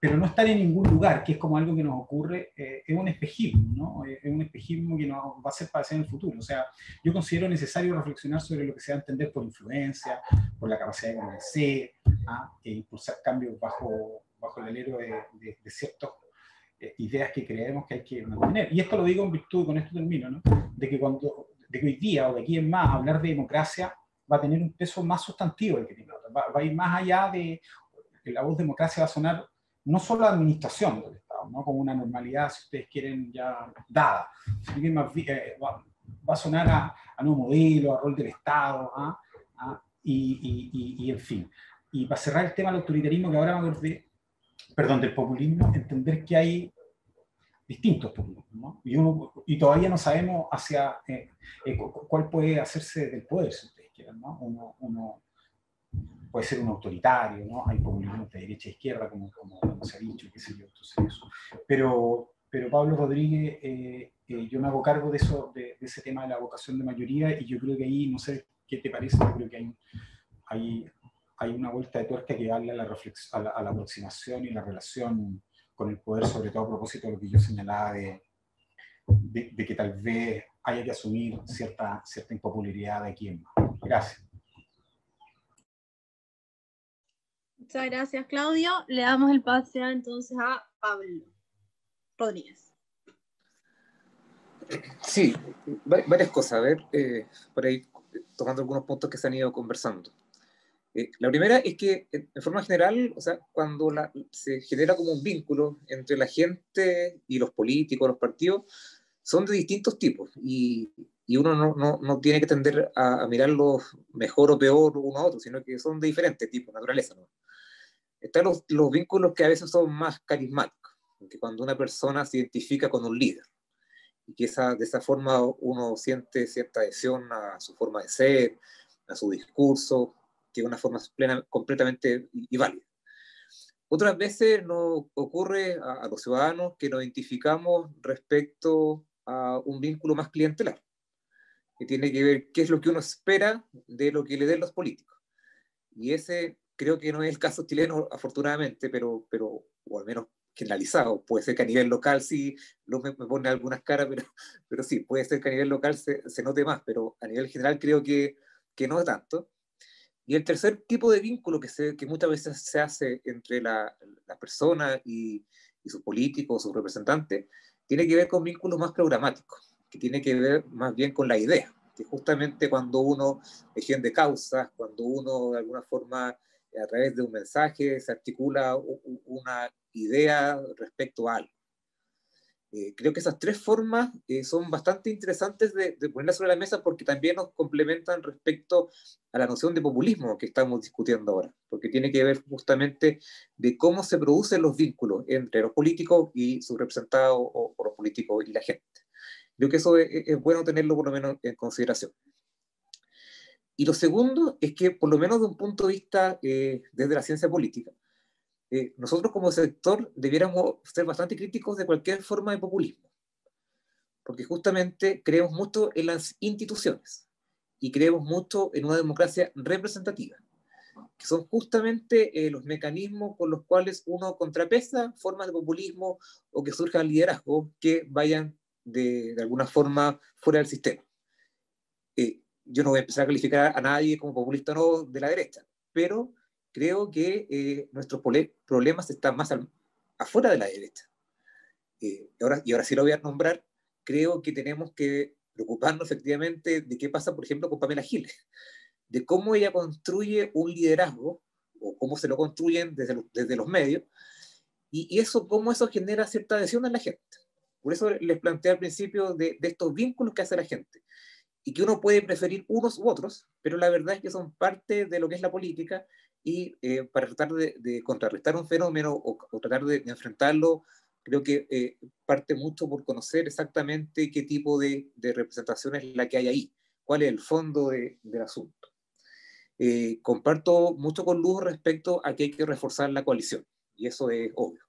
Pero no estar en ningún lugar, que es como algo que nos ocurre, es un espejismo, ¿no? Es un espejismo que nos va a hacer padecer en el futuro. O sea, yo considero necesario reflexionar sobre lo que se va a entender por influencia, por la capacidad de convencer, e impulsar cambios bajo el alero de ciertas ideas que creemos que hay que mantener. Y esto lo digo en virtud, con esto termino, ¿no? de que hoy día o de aquí en más hablar de democracia va a tener un peso más sustantivo del que tiene ahora. Va a ir más allá de que la voz democracia va a sonar no solo a administración del Estado, ¿no? Como una normalidad, si ustedes quieren, ya dada, sino que más va a sonar a nuevo modelo, a rol del Estado, y en fin. Y para cerrar el tema del autoritarismo, que ahora me acordé, del populismo, entender que hay distintos populismos, ¿no? Y todavía no sabemos cuál puede hacerse del poder, si ustedes quieren, ¿no? Uno puede ser un autoritario, ¿no? Hay populismos de derecha e izquierda, como se ha dicho, qué sé yo, entonces eso. Pero Pablo Rodríguez, yo me hago cargo de eso, de ese tema de la vocación de mayoría, y yo creo que ahí, no sé qué te parece, yo creo que hay una vuelta de tuerca que darle a la aproximación y la relación con el poder, sobre todo a propósito de lo que yo señalaba de que tal vez haya que asumir cierta impopularidad de aquí en más. Gracias. Muchas gracias, Claudio. Le damos el pase entonces a Pablo Rodríguez. Sí, varias cosas. A ver, por ahí tomando algunos puntos que se han ido conversando. La primera es que, en forma general, o sea, cuando se genera como un vínculo entre la gente y los políticos, los partidos, son de distintos tipos, y uno no tiene que tender a mirarlos mejor o peor uno a otro, sino que son de diferentes tipos, naturaleza, ¿no? Están los vínculos que a veces son más carismáticos, que cuando una persona se identifica con un líder, y que de esa forma uno siente cierta adhesión a su forma de ser, a su discurso, que es una forma completamente y válida. Otras veces nos ocurre a los ciudadanos que nos identificamos respecto a un vínculo más clientelar, que tiene que ver qué es lo que uno espera de lo que le den los políticos. Y ese creo que no es el caso chileno, afortunadamente, pero o al menos generalizado. Puede ser que a nivel local sí, me pone algunas caras, pero sí, puede ser que a nivel local se note más, pero a nivel general creo que no tanto. Y el tercer tipo de vínculo que muchas veces se hace entre la persona y sus políticos, sus representantes, tiene que ver con vínculos más programáticos, que tiene que ver más bien con la idea, que justamente cuando uno defiende causas, cuando uno de alguna forma a través de un mensaje se articula una idea respecto a algo. Creo que esas tres formas son bastante interesantes de ponerlas sobre la mesa porque también nos complementan respecto a la noción de populismo que estamos discutiendo ahora, porque tiene que ver justamente de cómo se producen los vínculos entre los políticos y sus representados o los políticos y la gente. Creo que eso es bueno tenerlo por lo menos en consideración. Y lo segundo es que, por lo menos de un punto de vista desde la ciencia política, nosotros como sector debiéramos ser bastante críticos de cualquier forma de populismo, porque justamente creemos mucho en las instituciones y creemos mucho en una democracia representativa, que son justamente los mecanismos con los cuales uno contrapesa formas de populismo o que surjan liderazgos que vayan de alguna forma fuera del sistema. Yo no voy a empezar a calificar a nadie como populista o no de la derecha, pero creo que nuestros problemas están más afuera de la derecha. Y ahora sí lo voy a nombrar. Creo que tenemos que preocuparnos efectivamente de qué pasa, por ejemplo, con Pamela Giles, de cómo ella construye un liderazgo, o cómo se lo construyen desde los medios, y cómo eso genera cierta adhesión en la gente. Por eso les planteé al principio de estos vínculos que hace la gente, y que uno puede preferir unos u otros, pero la verdad es que son parte de lo que es la política, y para tratar de contrarrestar un fenómeno o tratar de enfrentarlo, creo que parte mucho por conocer exactamente qué tipo de representación es la que hay ahí, cuál es el fondo del asunto. Comparto mucho con Luz respecto a que hay que reforzar la coalición, y eso es obvio.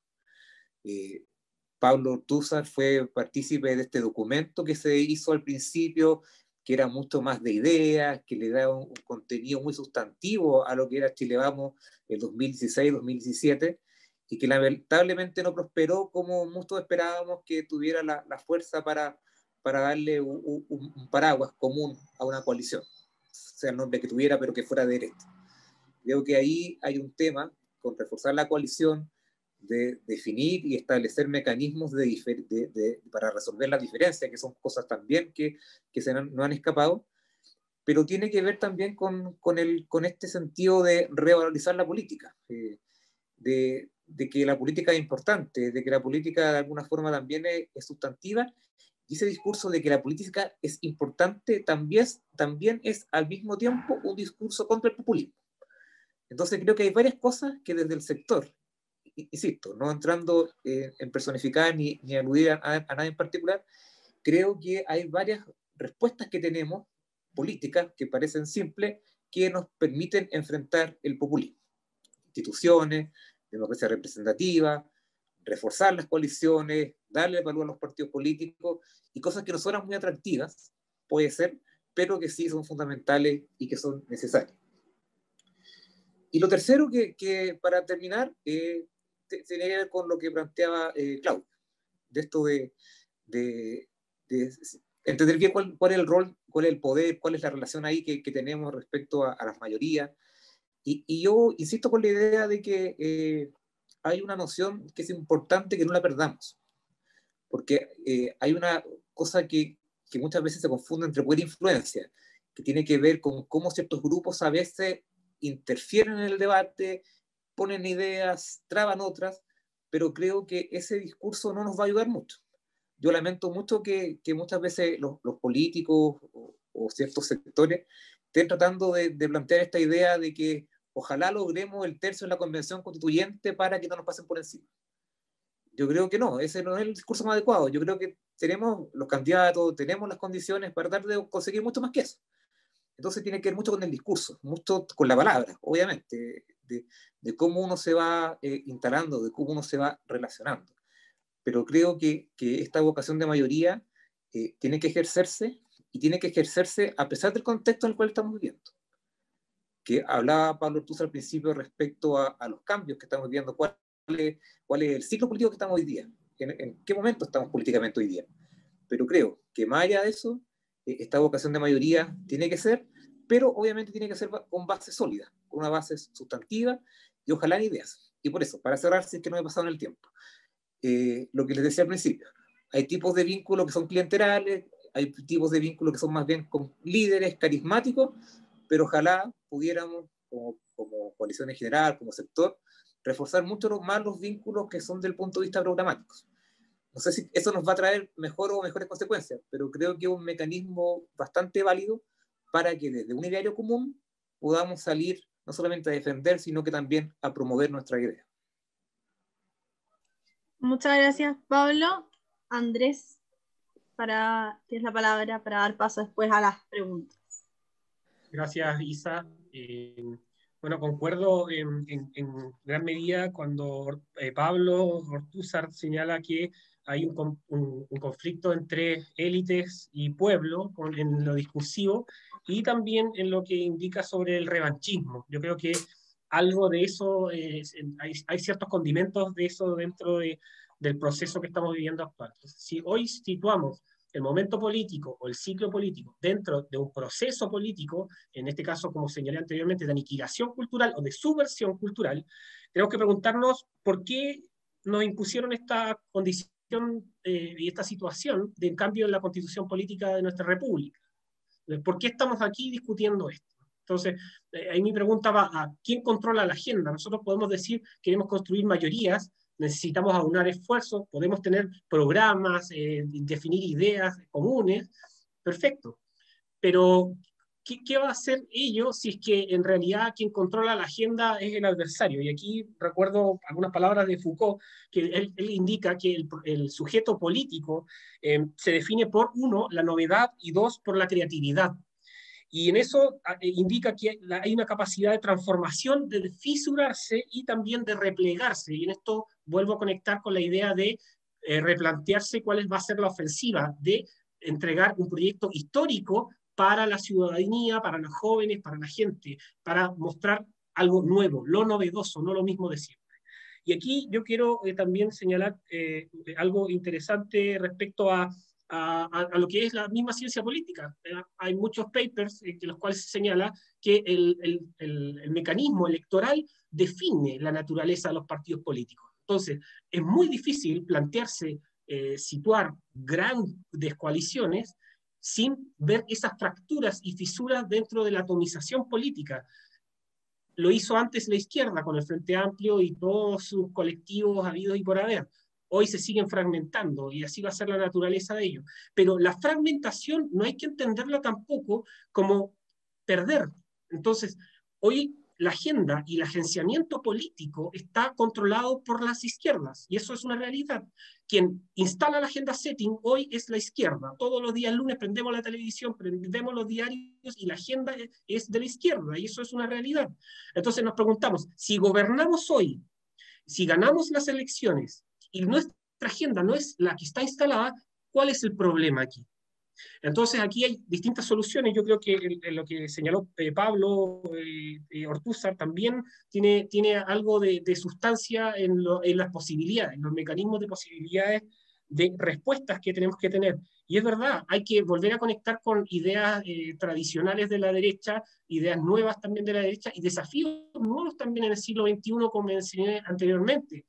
Pablo Ortúzar fue partícipe de este documento que se hizo al principio, que era mucho más de ideas, que le daba un contenido muy sustantivo a lo que era Chile Vamos el 2016-2017, y que lamentablemente no prosperó como muchos esperábamos que tuviera la fuerza para darle un paraguas común a una coalición, sea el nombre que tuviera, pero que fuera de derecha. Creo que ahí hay un tema con reforzar la coalición, de definir y establecer mecanismos para resolver las diferencias, que son cosas también que no han escapado, pero tiene que ver también con este sentido de revalorizar la política, de que la política es importante, de que la política de alguna forma también es sustantiva, y ese discurso de que la política es importante también es al mismo tiempo un discurso contra el populismo. Entonces creo que hay varias cosas que desde el sector, insisto, no entrando en personificar ni aludir a nadie en particular, creo que hay varias respuestas que tenemos, políticas, que parecen simples, que nos permiten enfrentar el populismo. Instituciones, democracia representativa, reforzar las coaliciones, darle valor a los partidos políticos, y cosas que no son muy atractivas, puede ser, pero que sí son fundamentales y que son necesarias. Y lo tercero que para terminar, tiene que ver con lo que planteaba Claudio, de esto de entender bien cuál es el rol, cuál es el poder, cuál es la relación ahí que tenemos respecto a las mayorías. Y yo insisto con la idea de que hay una noción que es importante que no la perdamos, porque hay una cosa que muchas veces se confunde entre poder e influencia, que tiene que ver con cómo ciertos grupos a veces interfieren en el debate, ponen ideas, traban otras, pero creo que ese discurso no nos va a ayudar mucho. Yo lamento mucho que muchas veces los políticos o ciertos sectores estén tratando de plantear esta idea de que ojalá logremos el tercio en la convención constituyente para que no nos pasen por encima. Yo creo que no, ese no es el discurso más adecuado. Yo creo que tenemos los candidatos, tenemos las condiciones para tratar de conseguir mucho más que eso. Entonces tiene que ver mucho con el discurso, mucho con la palabra, obviamente, de cómo uno se va instalando, de cómo uno se va relacionando. Pero creo que esta vocación de mayoría tiene que ejercerse, y tiene que ejercerse a pesar del contexto en el cual estamos viviendo. Que hablaba Pablo Ortúzar al principio respecto a los cambios que estamos viviendo, cuál es el ciclo político que estamos hoy día, en qué momento estamos políticamente hoy día. Pero creo que más allá de eso, esta vocación de mayoría tiene que ser, pero obviamente tiene que ser con base sólida, con una base sustantiva y ojalá en ideas. Y por eso, para cerrar, si es que no me he pasado en el tiempo, lo que les decía al principio, hay tipos de vínculos que son clientelares, hay tipos de vínculos que son más bien con líderes carismáticos, pero ojalá pudiéramos, como coalición en general, como sector, reforzar mucho más los vínculos que son del punto de vista programáticos. no sé si eso nos va a traer mejor o mejores consecuencias, pero creo que es un mecanismo bastante válido para que desde un ideario común podamos salir no solamente a defender, sino que también a promover nuestra idea. Muchas gracias, Pablo. Andrés, tienes la palabra para dar paso después a las preguntas. Gracias, Isa. Bueno, concuerdo en gran medida cuando Pablo Ortúzar señala que hay un conflicto entre élites y pueblo en lo discursivo y también en lo que indica sobre el revanchismo. Yo creo que algo de eso, hay ciertos condimentos de eso dentro del proceso que estamos viviendo actual. Entonces, si hoy situamos el momento político o el ciclo político dentro de un proceso político, en este caso, como señalé anteriormente, de aniquilación cultural o de subversión cultural, tenemos que preguntarnos por qué nos impusieron esta condición y esta situación de cambio en la constitución política de nuestra república. ¿Por qué estamos aquí discutiendo esto? Entonces, ahí mi pregunta va a ¿quién controla la agenda? Nosotros podemos decir queremos construir mayorías, necesitamos aunar esfuerzos, podemos tener programas, definir ideas comunes, perfecto. Pero, ¿qué va a hacer ello si es que en realidad quien controla la agenda es el adversario? Y aquí recuerdo algunas palabras de Foucault, que él indica que el sujeto político se define por, uno, la novedad, y dos, por la creatividad. Y en eso indica que hay una capacidad de transformación, de fisurarse y también de replegarse. Y en esto vuelvo a conectar con la idea de replantearse cuál va a ser la ofensiva, de entregar un proyecto histórico para la ciudadanía, para los jóvenes, para la gente, para mostrar algo nuevo, lo novedoso, no lo mismo de siempre. Y aquí yo quiero también señalar algo interesante respecto a lo que es la misma ciencia política. Hay muchos papers en los cuales se señala que el mecanismo electoral define la naturaleza de los partidos políticos. Entonces, es muy difícil plantearse, situar grandes coaliciones sin ver esas fracturas y fisuras dentro de la atomización política. Lo hizo antes la izquierda con el Frente Amplio y todos sus colectivos habidos y por haber. Hoy se siguen fragmentando y así va a ser la naturaleza de ello. Pero la fragmentación no hay que entenderla tampoco como perder. Entonces, hoy la agenda y el agenciamiento político está controlado por las izquierdas y eso es una realidad. Quien instala la agenda setting hoy es la izquierda. Todos los días lunes prendemos la televisión, prendemos los diarios y la agenda es de la izquierda y eso es una realidad. Entonces nos preguntamos, si gobernamos hoy, si ganamos las elecciones y nuestra agenda no es la que está instalada, ¿cuál es el problema aquí? Entonces aquí hay distintas soluciones. Yo creo que lo que señaló Pablo Ortúzar también tiene algo de sustancia en las posibilidades, en los mecanismos de posibilidades de respuestas que tenemos que tener. Y es verdad, hay que volver a conectar con ideas tradicionales de la derecha, ideas nuevas también de la derecha y desafíos nuevos también en el siglo XXI, como mencioné anteriormente.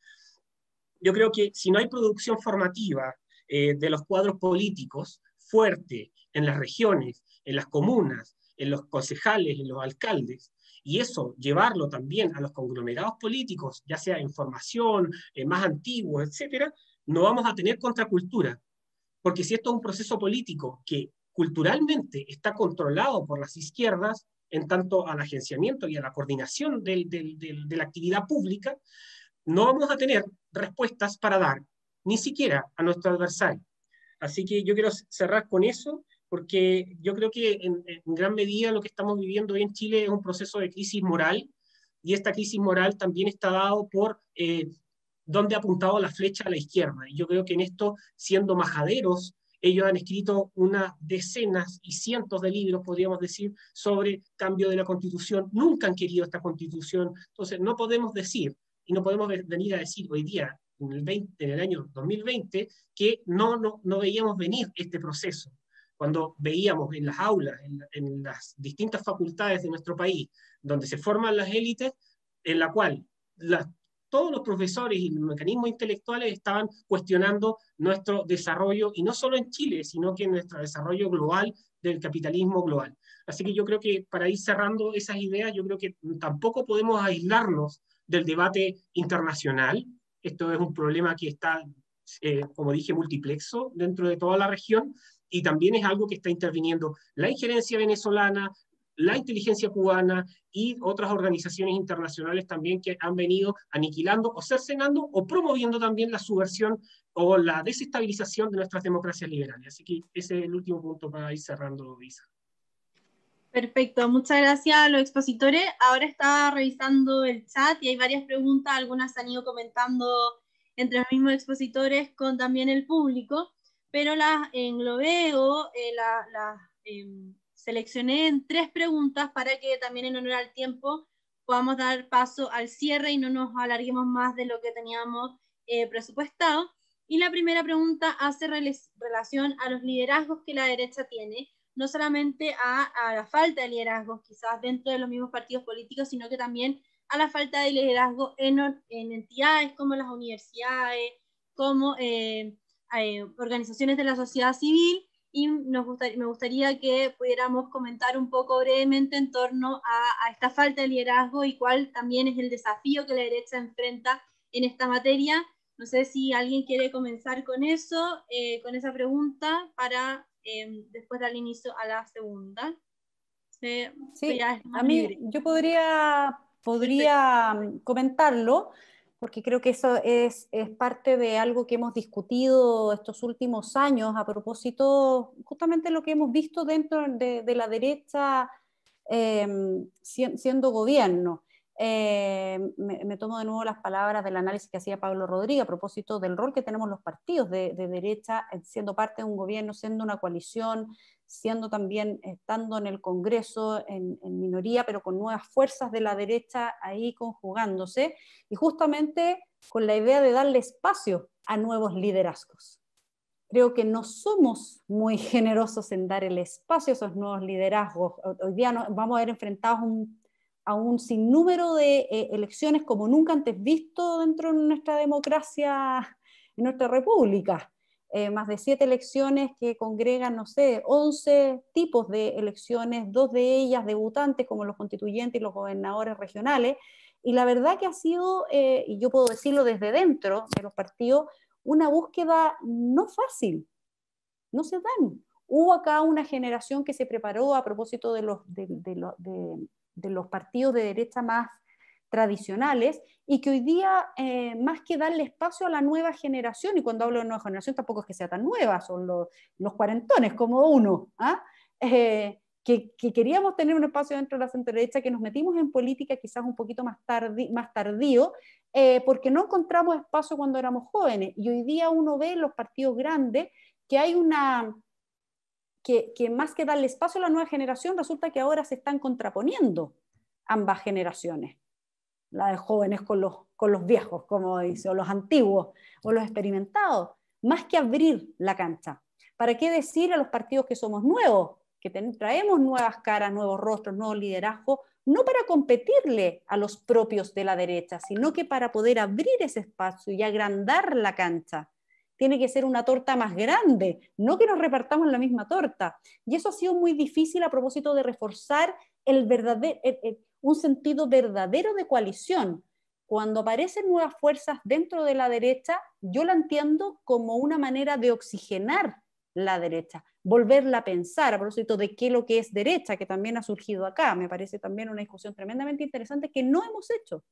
Yo creo que si no hay producción formativa de los cuadros políticos fuerte en las regiones, en las comunas, en los concejales, en los alcaldes, y eso llevarlo también a los conglomerados políticos, ya sea en formación, más antiguos, etcétera, no vamos a tener contracultura. Porque si esto es un proceso político que culturalmente está controlado por las izquierdas, en tanto al agenciamiento y a la coordinación de la actividad pública, no vamos a tener respuestas para dar, ni siquiera a nuestro adversario. Así que yo quiero cerrar con eso, porque yo creo que en gran medida lo que estamos viviendo hoy en Chile es un proceso de crisis moral, y esta crisis moral también está dado por dónde ha apuntado la flecha a la izquierda. Y yo creo que en esto, siendo majaderos, ellos han escrito unas decenas y cientos de libros, podríamos decir, sobre cambio de la Constitución. Nunca han querido esta Constitución. Entonces, no podemos decir, y no podemos venir a decir hoy día, en el año 2020, que no veíamos venir este proceso. Cuando veíamos en las aulas, en las distintas facultades de nuestro país, donde se forman las élites, en la cual todos los profesores y los mecanismos intelectuales estaban cuestionando nuestro desarrollo, y no solo en Chile, sino que en nuestro desarrollo global del capitalismo global. Así que yo creo que para ir cerrando esas ideas, yo creo que tampoco podemos aislarnos del debate internacional. Esto es un problema que está como dije, multiplexo dentro de toda la región, y también es algo que está interviniendo la injerencia venezolana, la inteligencia cubana y otras organizaciones internacionales también que han venido aniquilando o cercenando o promoviendo también la subversión o la desestabilización de nuestras democracias liberales. Así que ese es el último punto para ir cerrando, Isa. Perfecto, muchas gracias a los expositores. Ahora estaba revisando el chat y hay varias preguntas, algunas se han ido comentando entre los mismos expositores con también el público, pero las englobé o seleccioné en 3 preguntas para que también en honor al tiempo podamos dar paso al cierre y no nos alarguemos más de lo que teníamos presupuestado. Y la primera pregunta hace relación a los liderazgos que la derecha tiene, no solamente a la falta de liderazgo quizás dentro de los mismos partidos políticos, sino que también a la falta de liderazgo en entidades como las universidades, como organizaciones de la sociedad civil, y me gustaría que pudiéramos comentar un poco brevemente en torno a esta falta de liderazgo y cuál también es el desafío que la derecha enfrenta en esta materia. No sé si alguien quiere comenzar con eso, con esa pregunta, para después dar inicio a la segunda. Sí, a mí libre. Yo podría comentarlo, porque creo que eso es parte de algo que hemos discutido estos últimos años a propósito justamente de lo que hemos visto dentro de la derecha siendo gobierno. Me tomo de nuevo las palabras del análisis que hacía Pablo Rodríguez a propósito del rol que tenemos los partidos de derecha, siendo parte de un gobierno, siendo una coalición, siendo también, estando en el Congreso en minoría, pero con nuevas fuerzas de la derecha ahí conjugándose, y justamente con la idea de darle espacio a nuevos liderazgos. Creo que no somos muy generosos en dar el espacio a esos nuevos liderazgos. Hoy día vamos a ver enfrentados a un sinnúmero de elecciones como nunca antes visto dentro de nuestra democracia, en nuestra república. Más de 7 elecciones que congregan, no sé, 11 tipos de elecciones, 2 de ellas debutantes como los constituyentes y los gobernadores regionales, y la verdad que ha sido, y yo puedo decirlo desde dentro de los partidos, una búsqueda no fácil, no se dan. Hubo acá una generación que se preparó a propósito de los partidos de derecha más tradicionales, y que hoy día, más que darle espacio a la nueva generación, y cuando hablo de nueva generación tampoco es que sea tan nueva, son los cuarentones como uno, que queríamos tener un espacio dentro de la centro-derecha, que nos metimos en política quizás un poquito más tardío, porque no encontramos espacio cuando éramos jóvenes, y hoy día uno ve en los partidos grandes que hay que más que darle espacio a la nueva generación, resulta que ahora se están contraponiendo ambas generaciones, la de jóvenes con los viejos, como dice, o los antiguos, o los experimentados, más que abrir la cancha. ¿Para qué decir a los partidos que somos nuevos, que traemos nuevas caras, nuevos rostros, nuevos liderazgos, no para competirle a los propios de la derecha, sino que para poder abrir ese espacio y agrandar la cancha? Tiene que ser una torta más grande, no que nos repartamos la misma torta. Y eso ha sido muy difícil a propósito de reforzar un sentido verdadero de coalición. Cuando aparecen nuevas fuerzas dentro de la derecha, yo la entiendo como una manera de oxigenar la derecha, volverla a pensar a propósito de qué es lo que es derecha, que también ha surgido acá. Me parece también una discusión tremendamente interesante que no hemos hecho.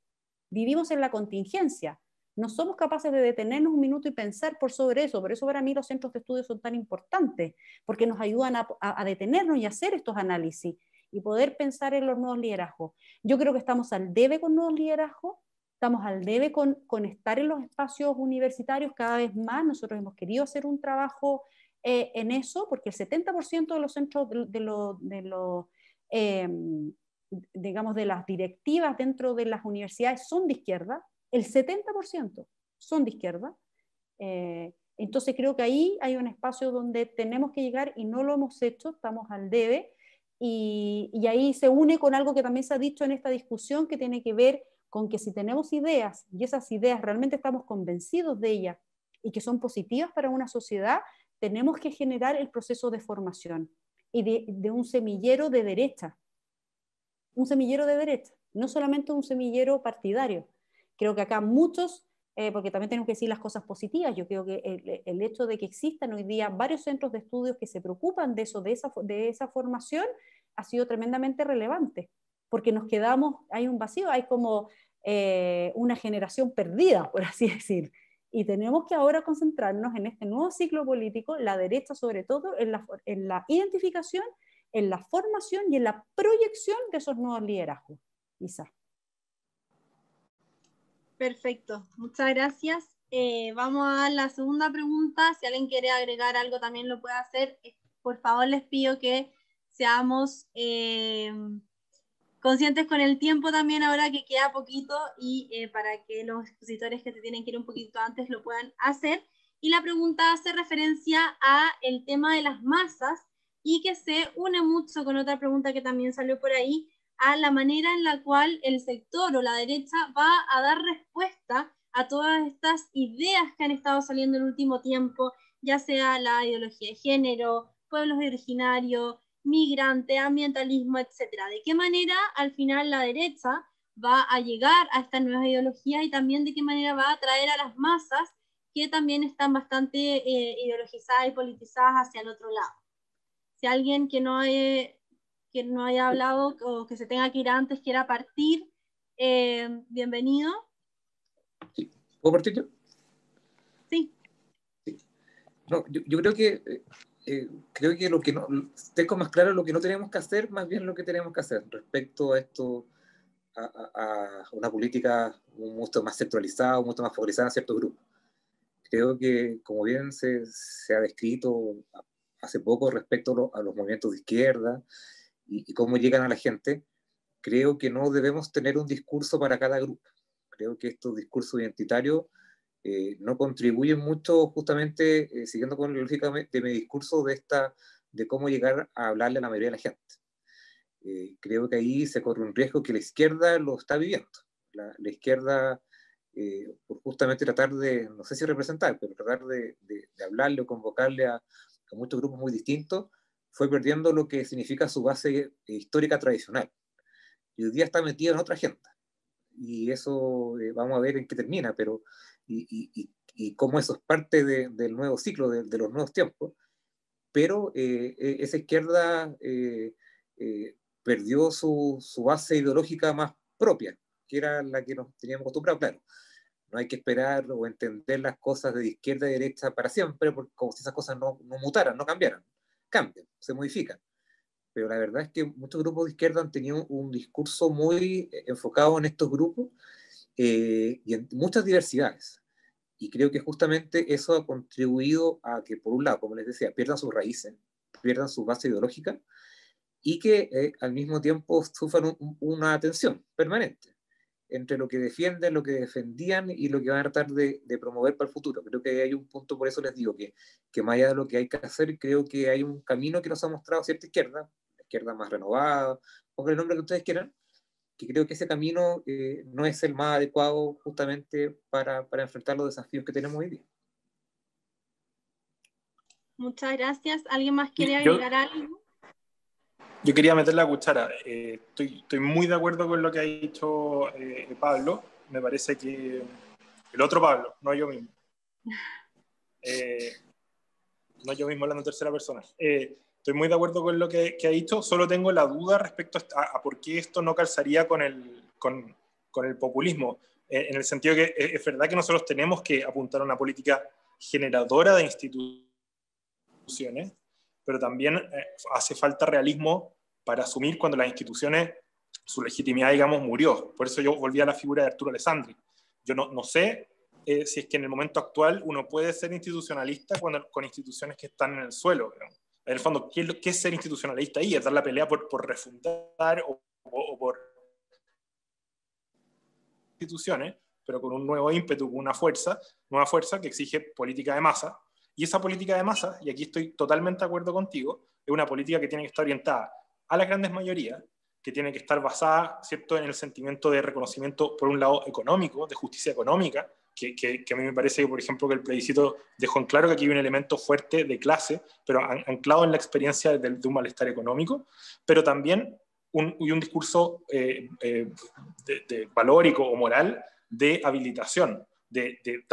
Vivimos en la contingencia. No somos capaces de detenernos un minuto y pensar por sobre eso. Por eso para mí los centros de estudio son tan importantes, porque nos ayudan a detenernos y hacer estos análisis y poder pensar en los nuevos liderazgos. Yo creo que estamos al debe con nuevos liderazgos, estamos al debe con estar en los espacios universitarios cada vez más. Nosotros hemos querido hacer un trabajo en eso, porque el 70% de los centros digamos, de las directivas dentro de las universidades son de izquierda, el 70% son de izquierda. Entonces creo que ahí hay un espacio donde tenemos que llegar y no lo hemos hecho, estamos al debe, y ahí se une con algo que también se ha dicho en esta discusión, que tiene que ver con que si tenemos ideas y esas ideas realmente estamos convencidos de ellas y que son positivas para una sociedad, tenemos que generar el proceso de formación y de un semillero de derecha. Un semillero de derecha, no solamente un semillero partidario. Creo que acá muchos porque también tenemos que decir las cosas positivas. Yo creo que el hecho de que existan hoy día varios centros de estudios que se preocupan de eso, de esa formación, ha sido tremendamente relevante, porque nos quedamos, hay un vacío, hay como una generación perdida, por así decir. Y tenemos que ahora concentrarnos en este nuevo ciclo político, la derecha sobre todo, en la identificación, en la formación y en la proyección de esos nuevos liderazgos. Isa. Perfecto, muchas gracias. Vamos a la segunda pregunta. Si alguien quiere agregar algo también lo puede hacer. Por favor les pido que seamos conscientes con el tiempo también ahora que queda poquito y para que los expositores que se tienen que ir un poquito antes lo puedan hacer. Y la pregunta hace referencia a el tema de las masas y que se une mucho con otra pregunta que también salió por ahí, a la manera en la cual el sector o la derecha va a dar respuesta a todas estas ideas que han estado saliendo en el último tiempo, ya sea la ideología de género, pueblos originarios, migrante, ambientalismo, etcétera. ¿De qué manera al final la derecha va a llegar a estas nuevas ideologías y también de qué manera va a atraer a las masas que también están bastante ideologizadas y politizadas hacia el otro lado? Si alguien que no haya hablado o que se tenga que ir antes quiera partir, bienvenido. Sí. ¿Puedo partir yo? Sí. Sí. No, yo creo que lo que no, tengo más claro lo que no tenemos que hacer, más bien lo que tenemos que hacer respecto a esto, a una política mucho más sectorizada, mucho más focalizada en ciertos grupos. Creo que, como bien se ha descrito hace poco respecto a los movimientos de izquierda y cómo llegan a la gente, creo que no debemos tener un discurso para cada grupo. Creo que estos discursos identitarios no contribuyen mucho justamente, siguiendo con la lógica de mi discurso, de cómo llegar a hablarle a la mayoría de la gente. Creo que ahí se corre un riesgo que la izquierda lo está viviendo. La izquierda, por justamente tratar de, no sé si representar, pero tratar de hablarle o convocarle a muchos grupos muy distintos, fue perdiendo lo que significa su base histórica tradicional. Y hoy día está metido en otra agenda. Y eso vamos a ver en qué termina, pero y cómo eso es parte del nuevo ciclo, de los nuevos tiempos. Pero esa izquierda perdió su base ideológica más propia, que era la que nos teníamos acostumbrados. Claro, no hay que esperar o entender las cosas de izquierda y derecha para siempre, porque como si esas cosas no mutaran, no cambiaran, cambian, se modifican. Pero la verdad es que muchos grupos de izquierda han tenido un discurso muy enfocado en estos grupos y en muchas diversidades. Y creo que justamente eso ha contribuido a que, por un lado, como les decía, pierdan sus raíces, pierdan su base ideológica y que al mismo tiempo sufran una tensión permanente entre lo que defienden, lo que defendían y lo que van a tratar de promover para el futuro. Creo que hay un punto, por eso les digo que más allá de lo que hay que hacer, creo que hay un camino que nos ha mostrado cierta izquierda, la izquierda más renovada, pongan el nombre que ustedes quieran, que creo que ese camino no es el más adecuado justamente para enfrentar los desafíos que tenemos hoy día. Muchas gracias. ¿Alguien más quiere agregar algo? Yo quería meter la cuchara. Estoy muy de acuerdo con lo que ha dicho Pablo. Me parece que el otro Pablo, no yo mismo. No yo mismo hablando en tercera persona. Estoy muy de acuerdo con lo que ha dicho. Solo tengo la duda respecto a por qué esto no calzaría con el populismo. En el sentido que es verdad que nosotros tenemos que apuntar a una política generadora de instituciones, pero también hace falta realismo para asumir cuando las instituciones, su legitimidad, digamos, murió. Por eso yo volví a la figura de Arturo Alessandri. Yo no sé si es que en el momento actual uno puede ser institucionalista con instituciones que están en el suelo. Pero en el fondo, ¿qué es ser institucionalista ahí? Es dar la pelea por refundar o por instituciones, pero con un nuevo ímpetu, con una nueva fuerza que exige política de masa. Y esa política de masa, y aquí estoy totalmente de acuerdo contigo, es una política que tiene que estar orientada a las grandes mayorías, que tiene que estar basada, ¿cierto?, en el sentimiento de reconocimiento, por un lado, económico, de justicia económica, que a mí me parece, por ejemplo, que el plebiscito dejó en claro que aquí hay un elemento fuerte de clase, pero anclado en la experiencia de un malestar económico, pero también un discurso de valórico o moral de habilitación. de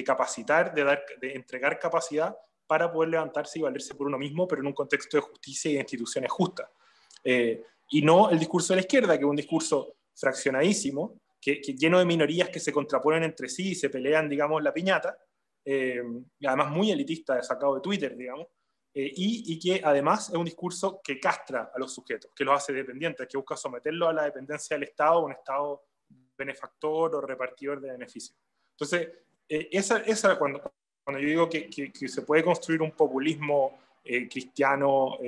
capacitar, de entregar capacidad para poder levantarse y valerse por uno mismo, pero en un contexto de justicia y de instituciones justas. Y no el discurso de la izquierda, que es un discurso fraccionadísimo, que lleno de minorías que se contraponen entre sí y se pelean, digamos, la piñata, y además muy elitista, sacado de Twitter, digamos, y que además es un discurso que castra a los sujetos, que los hace dependientes, que busca someterlos a la dependencia del Estado, un Estado benefactor o repartidor de beneficios. Entonces, cuando yo digo que se puede construir un populismo cristiano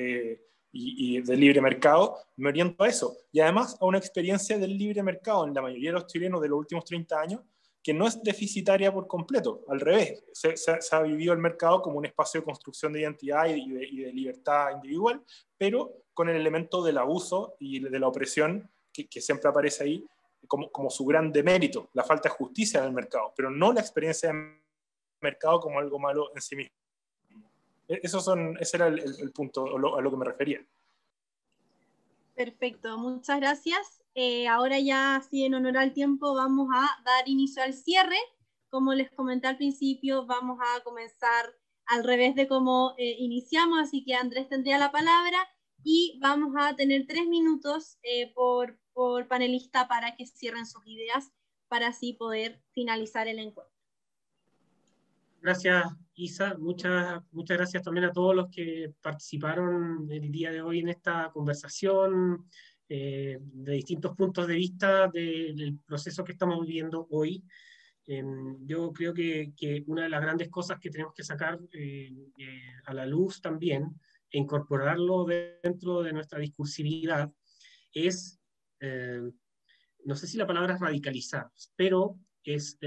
y de libre mercado, me oriento a eso. Y además a una experiencia del libre mercado en la mayoría de los chilenos de los últimos 30 años, que no es deficitaria por completo. Al revés, se ha vivido el mercado como un espacio de construcción de identidad y de libertad individual, pero con el elemento del abuso y de la opresión que siempre aparece ahí como su gran demérito, la falta de justicia en el mercado, pero no la experiencia de mercado como algo malo en sí mismo. Ese era el punto a lo que me refería. Perfecto, muchas gracias. Ahora ya, así en honor al tiempo, vamos a dar inicio al cierre. Como les comenté al principio, vamos a comenzar al revés de cómo iniciamos, así que Andrés tendría la palabra y vamos a tener 3 minutos por panelista para que cierren sus ideas, para así poder finalizar el encuentro. Gracias, Isa. Muchas gracias también a todos los que participaron el día de hoy en esta conversación de distintos puntos de vista del proceso que estamos viviendo hoy. Yo creo que una de las grandes cosas que tenemos que sacar a la luz también e incorporarlo dentro de nuestra discursividad es, no sé si la palabra es radicalizar, pero es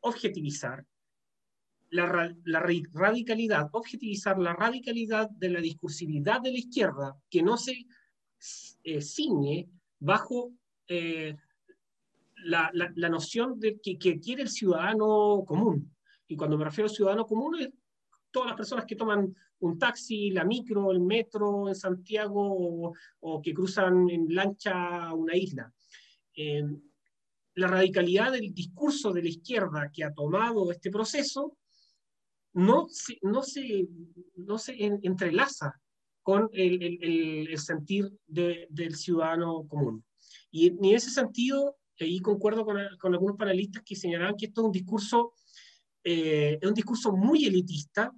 objetivizar objetivizar la radicalidad de la discursividad de la izquierda, que no se ciñe bajo la noción de que quiere el ciudadano común. Y cuando me refiero al ciudadano común es todas las personas que toman un taxi, la micro, el metro en Santiago o que cruzan en lancha una isla. La radicalidad del discurso de la izquierda que ha tomado este proceso no se entrelaza con el sentir del ciudadano común. Y en ese sentido, ahí concuerdo con algunos panelistas que señalaban que esto es un discurso muy elitista,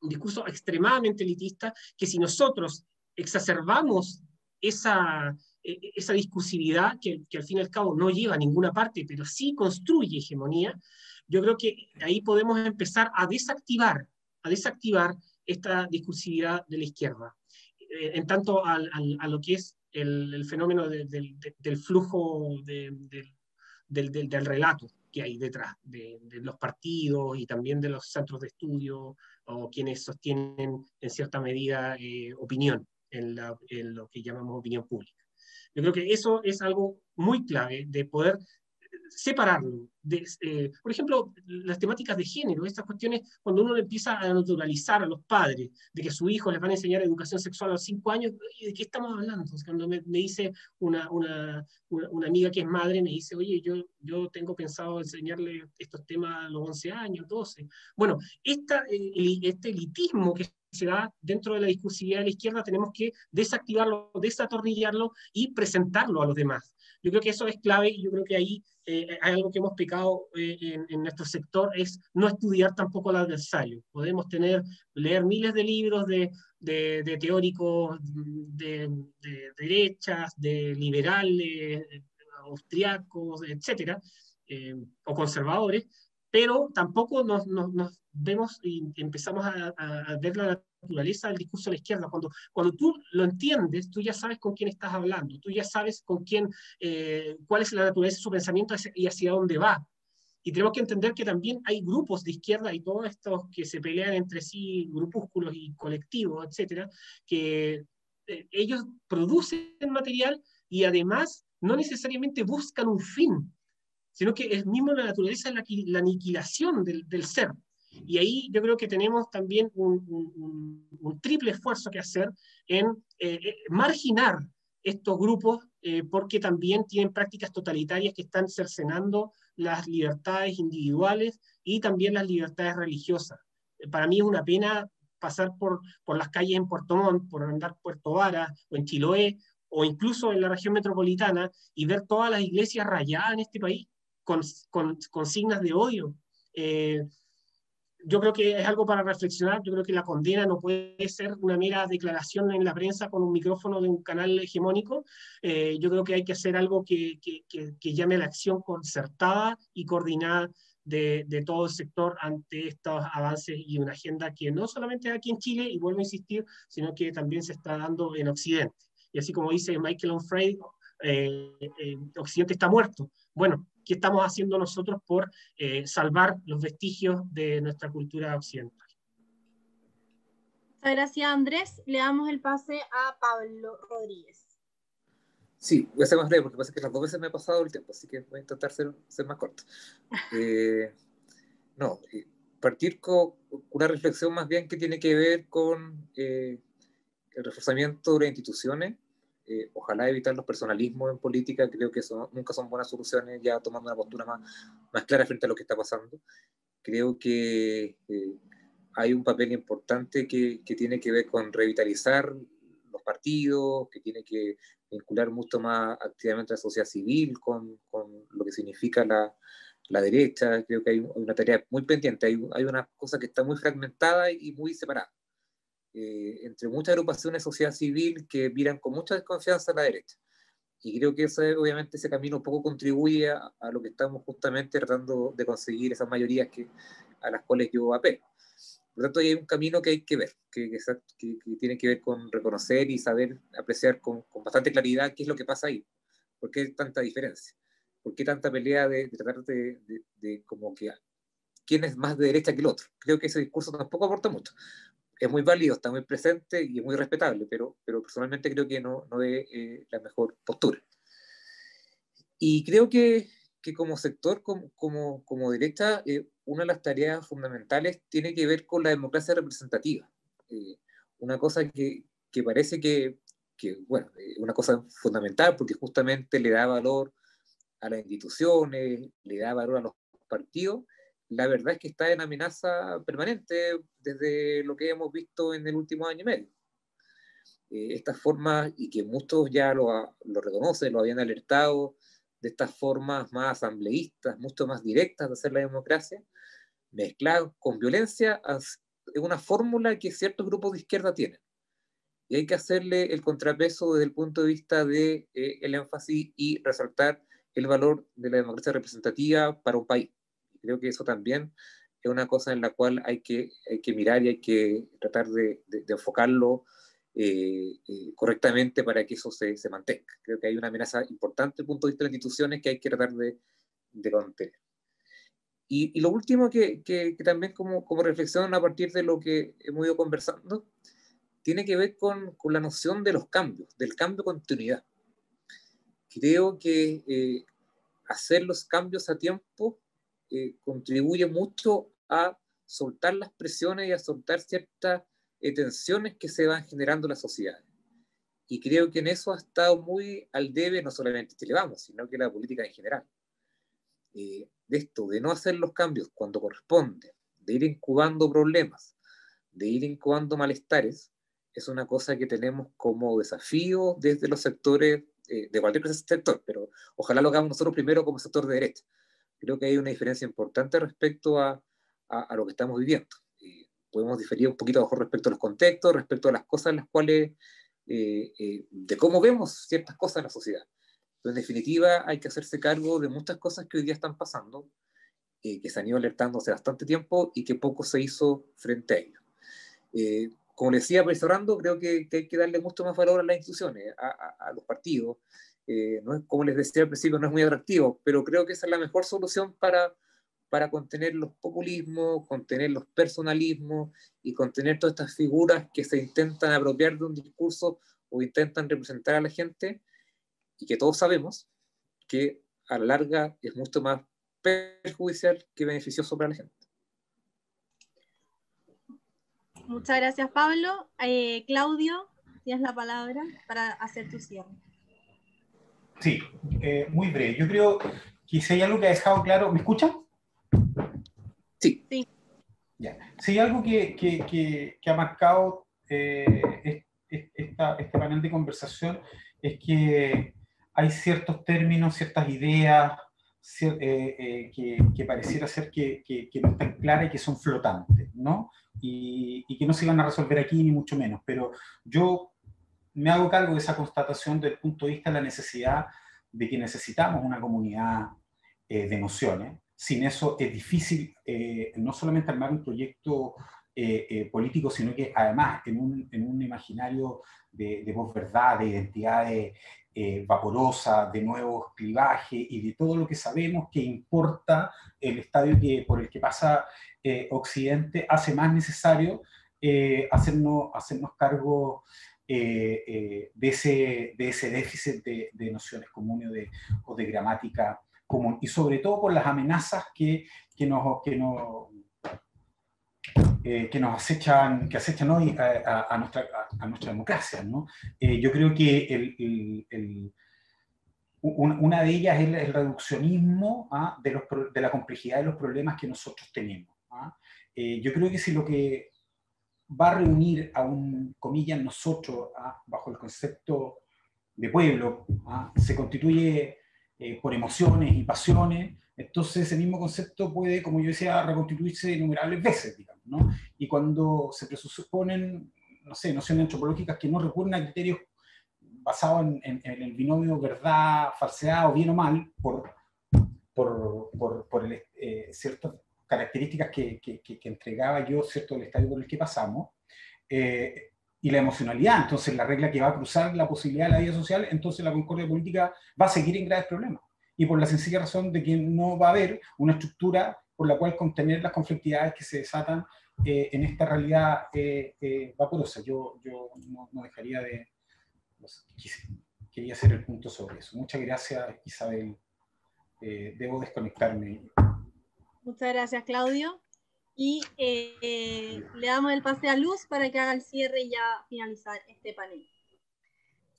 un discurso extremadamente elitista, que si nosotros exacerbamos esa discursividad que al fin y al cabo no lleva a ninguna parte, pero sí construye hegemonía, yo creo que ahí podemos empezar a desactivar esta discursividad de la izquierda, en tanto a lo que es el fenómeno del flujo del relato que hay detrás de los partidos y también de los centros de estudio o quienes sostienen en cierta medida opinión en lo que llamamos opinión pública. Yo creo que eso es algo muy clave de poder separarlo. Por ejemplo, las temáticas de género, estas cuestiones, cuando uno empieza a naturalizar a los padres de que a sus hijos les van a enseñar educación sexual a los 5 años, ¿de qué estamos hablando? Entonces, cuando me dice una amiga que es madre, me dice, oye, yo tengo pensado enseñarle estos temas a los 11 años, 12. Bueno, este elitismo que se da dentro de la discursividad de la izquierda tenemos que desactivarlo, desatornillarlo y presentarlo a los demás. Yo creo que eso es clave y yo creo que ahí hay algo que hemos pecado en nuestro sector, es no estudiar tampoco al adversario. Podemos leer miles de libros de teóricos de derechas, de liberales, austriacos, etcétera, o conservadores, pero tampoco nos vemos y empezamos a ver la naturaleza del discurso de la izquierda. Cuando tú lo entiendes, tú ya sabes con quién estás hablando, tú ya sabes con quién, cuál es la naturaleza de su pensamiento y hacia dónde va. Y tenemos que entender que también hay grupos de izquierda y todos estos que se pelean entre sí, grupúsculos y colectivos, etcétera, que ellos producen material y además no necesariamente buscan un fin, sino que es mismo la naturaleza la aniquilación del ser. Y ahí yo creo que tenemos también un triple esfuerzo que hacer en marginar estos grupos porque también tienen prácticas totalitarias que están cercenando las libertades individuales y también las libertades religiosas. Para mí es una pena pasar por las calles en Puerto Montt, por andar Puerto Vara o en Chiloé, o incluso en la región metropolitana, y ver todas las iglesias rayadas en este país, con signas de odio. Yo creo que es algo para reflexionar. Yo creo que la condena no puede ser una mera declaración en la prensa con un micrófono de un canal hegemónico. Yo creo que hay que hacer algo que llame a la acción concertada y coordinada de todo el sector ante estos avances y una agenda que no solamente aquí en Chile, y vuelvo a insistir, sino que también se está dando en Occidente. Y así como dice Michael Onfray, Occidente está muerto. Bueno, ¿qué estamos haciendo nosotros por salvar los vestigios de nuestra cultura occidental? Muchas gracias, Andrés. Le damos el pase a Pablo Rodríguez. Sí, voy a ser más breve porque pasa que las 2 veces me ha pasado el tiempo, así que voy a intentar ser más corto. Partir con una reflexión más bien que tiene que ver con el reforzamiento de las instituciones. Ojalá evitar los personalismos en política. Creo que eso nunca son buenas soluciones, ya tomando una postura más clara frente a lo que está pasando. Creo que hay un papel importante que tiene que ver con revitalizar los partidos, que tiene que vincular mucho más activamente a la sociedad civil con lo que significa la derecha. Creo que hay una tarea muy pendiente, hay una cosa que está muy fragmentada y muy separada. Entre muchas agrupaciones de sociedad civil que miran con mucha desconfianza a la derecha. Y creo que obviamente ese camino poco contribuye a lo que estamos justamente tratando de conseguir, esas mayorías a las cuales yo apelo. Por lo tanto, hay un camino que hay que ver, que tiene que ver con reconocer y saber apreciar con bastante claridad qué es lo que pasa ahí. ¿Por qué tanta diferencia? ¿Por qué tanta pelea de tratar de como que quién es más de derecha que el otro? Creo que ese discurso tampoco aporta mucho. Es muy válido, está muy presente y es muy respetable, pero personalmente creo que no es la mejor postura. Y creo que como sector, como derecha, una de las tareas fundamentales tiene que ver con la democracia representativa. Una cosa que parece que bueno, una cosa fundamental porque justamente le da valor a las instituciones, le da valor a los partidos. La verdad es que está en amenaza permanente desde lo que hemos visto en el último año y medio. Estas formas, y que muchos ya lo reconocen, lo habían alertado, de estas formas más asambleístas, mucho más directas de hacer la democracia, mezcladas con violencia, es una fórmula que ciertos grupos de izquierda tienen. Y hay que hacerle el contrapeso desde el punto de vista del énfasis y resaltar el valor de la democracia representativa para un país. Creo que eso también es una cosa en la cual hay que mirar y hay que tratar de enfocarlo correctamente para que eso se mantenga. Creo que hay una amenaza importante desde el punto de vista de las instituciones que hay que tratar de contener. Y lo último que también como reflexión a partir de lo que hemos ido conversando, tiene que ver con la noción de los cambios, del cambio de continuidad. Creo que hacer los cambios a tiempo contribuye mucho a soltar las presiones y a soltar ciertas tensiones que se van generando en la sociedad. Y creo que en eso ha estado muy al debe, no solamente Chile Vamos, sino que la política en general. De esto, de no hacer los cambios cuando corresponde, de ir incubando problemas, de ir incubando malestares, es una cosa que tenemos como desafío desde los sectores, de cualquier sector, pero ojalá lo hagamos nosotros primero como sector de derecha. Creo que hay una diferencia importante respecto a lo que estamos viviendo. Podemos diferir un poquito mejor respecto a los contextos, respecto a las cosas en las cuales, de cómo vemos ciertas cosas en la sociedad. Pero en definitiva hay que hacerse cargo de muchas cosas que hoy día están pasando, que se han ido alertando hace bastante tiempo y que poco se hizo frente a ello. Como les decía, cerrando, creo que hay que darle mucho más valor a las instituciones, a los partidos. No es, como les decía al principio, no es muy atractivo, pero creo que esa es la mejor solución para contener los populismos, contener los personalismos y contener todas estas figuras que se intentan apropiar de un discurso o intentan representar a la gente, y que todos sabemos que a la larga es mucho más perjudicial que beneficioso para la gente. Muchas gracias, Pablo. Claudio, tienes la palabra para hacer tu cierre. Sí, muy breve. Yo creo que si hay algo que ha dejado claro... ¿Me escuchan? Sí. Sí. Ya. Si hay algo que ha marcado este panel de conversación es que hay ciertos términos, ciertas ideas que pareciera ser que no están claras y que son flotantes, ¿no? Y que no se van a resolver aquí ni mucho menos, pero yo me hago cargo de esa constatación desde el punto de vista de la necesidad de que necesitamos una comunidad de nociones. Sin eso es difícil no solamente armar un proyecto político, sino que además en un imaginario de posverdad, de identidades vaporosas, de nuevos clivajes y de todo lo que sabemos que importa el estadio por el que pasa Occidente, hace más necesario hacernos cargo de ese déficit de nociones comunes o de gramática común, y sobre todo por las amenazas que nos acechan hoy a nuestra democracia, ¿no? Yo creo que una de ellas es el reduccionismo de la complejidad de los problemas que nosotros tenemos. Yo creo que si lo que va a reunir a un, comillas, nosotros, bajo el concepto de pueblo, se constituye por emociones y pasiones, entonces ese mismo concepto puede, como yo decía, reconstituirse innumerables veces, digamos, ¿no? Y cuando se presuponen, no sé, nociones antropológicas que no recurren a criterios basados en el binomio verdad, falsedad o bien o mal, por ciertas características que entregaba yo, ¿cierto?, del estadio por el que pasamos, y la emocionalidad, entonces la regla que va a cruzar la posibilidad de la vida social, entonces la concordia política va a seguir en graves problemas. Y por la sencilla razón de que no va a haber una estructura por la cual contener las conflictividades que se desatan en esta realidad vaporosa. Yo no dejaría de... Quería hacer el punto sobre eso. Muchas gracias, Isabel. Debo desconectarme. Muchas gracias, Claudio. Y le damos el pase a Luz para que haga el cierre y ya finalizar este panel.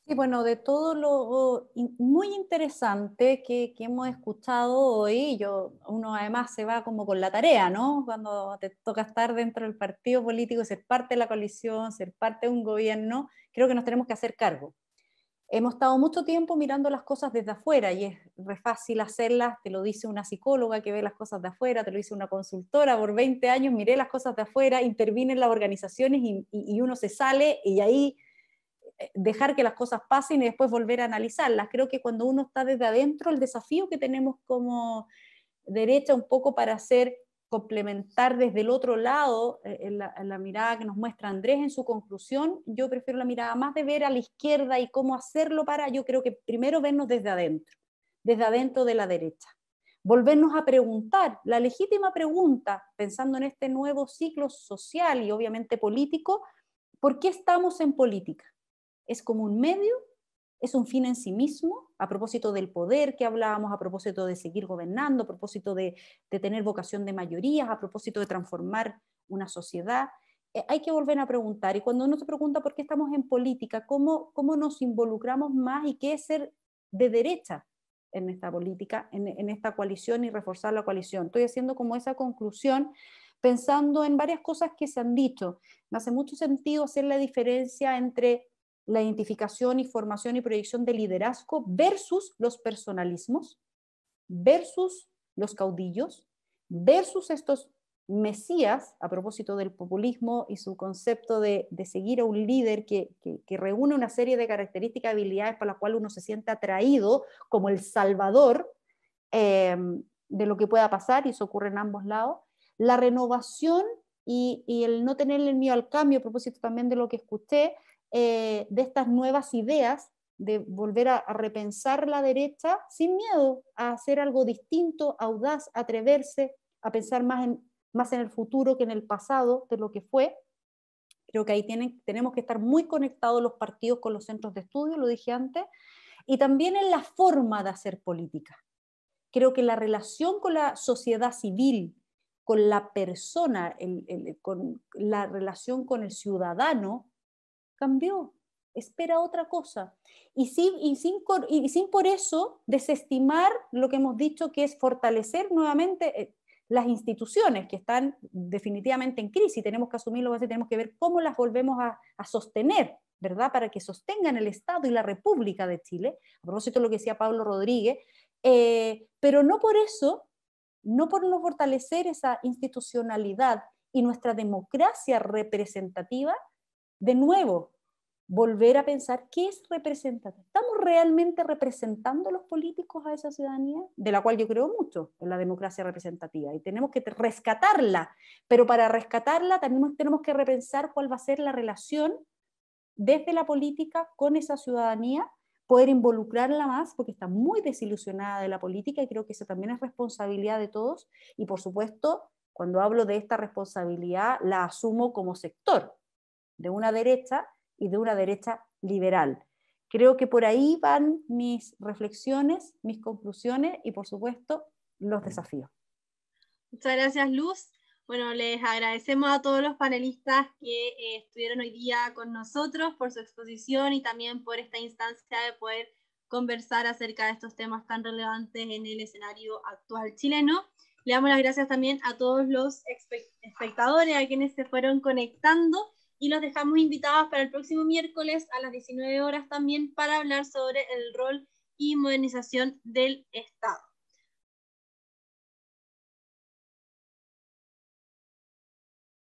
Sí, bueno, de todo lo muy interesante que hemos escuchado hoy, uno además se va como con la tarea, ¿no? Cuando te toca estar dentro del partido político, ser parte de la coalición, ser parte de un gobierno, creo que nos tenemos que hacer cargo. Hemos estado mucho tiempo mirando las cosas desde afuera y es re fácil hacerlas, te lo dice una psicóloga que ve las cosas de afuera, te lo dice una consultora, por 20 años miré las cosas de afuera, intervine en las organizaciones y uno se sale y ahí dejar que las cosas pasen y después volver a analizarlas. Creo que cuando uno está desde adentro, el desafío que tenemos como derecha un poco para hacer complementar desde el otro lado, en la mirada que nos muestra Andrés en su conclusión, yo prefiero la mirada más de ver a la izquierda y cómo hacerlo yo creo que primero vernos desde adentro de la derecha. Volvernos a preguntar, la legítima pregunta, pensando en este nuevo ciclo social y obviamente político, ¿por qué estamos en política? ¿Es como un medio? ¿Es un fin en sí mismo? A propósito del poder que hablábamos, a propósito de seguir gobernando, a propósito de tener vocación de mayorías, a propósito de transformar una sociedad. Hay que volver a preguntar. Y cuando uno se pregunta por qué estamos en política, ¿cómo nos involucramos más y qué es ser de derecha en esta política, en esta coalición y reforzar la coalición? Estoy haciendo como esa conclusión pensando en varias cosas que se han dicho. Me hace mucho sentido hacer la diferencia entre la identificación y formación y proyección de liderazgo versus los personalismos, versus los caudillos, versus estos mesías, a propósito del populismo y su concepto de seguir a un líder que reúne una serie de características y habilidades para las cuales uno se siente atraído como el salvador de lo que pueda pasar, y eso ocurre en ambos lados. La renovación y el no tenerle miedo al cambio, a propósito también de lo que escuché, de estas nuevas ideas, de volver a repensar la derecha sin miedo a hacer algo distinto, audaz, atreverse a pensar más en el futuro que en el pasado de lo que fue. Creo que ahí tenemos que estar muy conectados los partidos con los centros de estudio, lo dije antes, y también en la forma de hacer política. Creo que la relación con la sociedad civil, con la persona, con la relación con el ciudadano, cambió. espera otra cosa. Y sin por eso desestimar lo que hemos dicho, que es fortalecer nuevamente las instituciones que están definitivamente en crisis. Tenemos que asumirlo, tenemos que ver cómo las volvemos a sostener, ¿verdad? Para que sostengan el Estado y la República de Chile, a propósito de lo que decía Pablo Rodríguez, pero no por eso, no por no fortalecer esa institucionalidad y nuestra democracia representativa, de nuevo, volver a pensar qué es representativa. ¿Estamos realmente representando los políticos a esa ciudadanía? De la cual yo creo mucho, en la democracia representativa, y tenemos que rescatarla, pero para rescatarla tenemos que repensar cuál va a ser la relación desde la política con esa ciudadanía, poder involucrarla más, porque está muy desilusionada de la política, y creo que eso también es responsabilidad de todos, y por supuesto, cuando hablo de esta responsabilidad, la asumo como sector, de una derecha y de una derecha liberal. Creo que por ahí van mis reflexiones, mis conclusiones y, por supuesto, los desafíos. Muchas gracias, Luz. Bueno, les agradecemos a todos los panelistas que estuvieron hoy día con nosotros por su exposición y también por esta instancia de poder conversar acerca de estos temas tan relevantes en el escenario actual chileno. Le damos las gracias también a todos los espectadores, a quienes se fueron conectando, y los dejamos invitados para el próximo miércoles a las 19 horas también para hablar sobre el rol y modernización del Estado.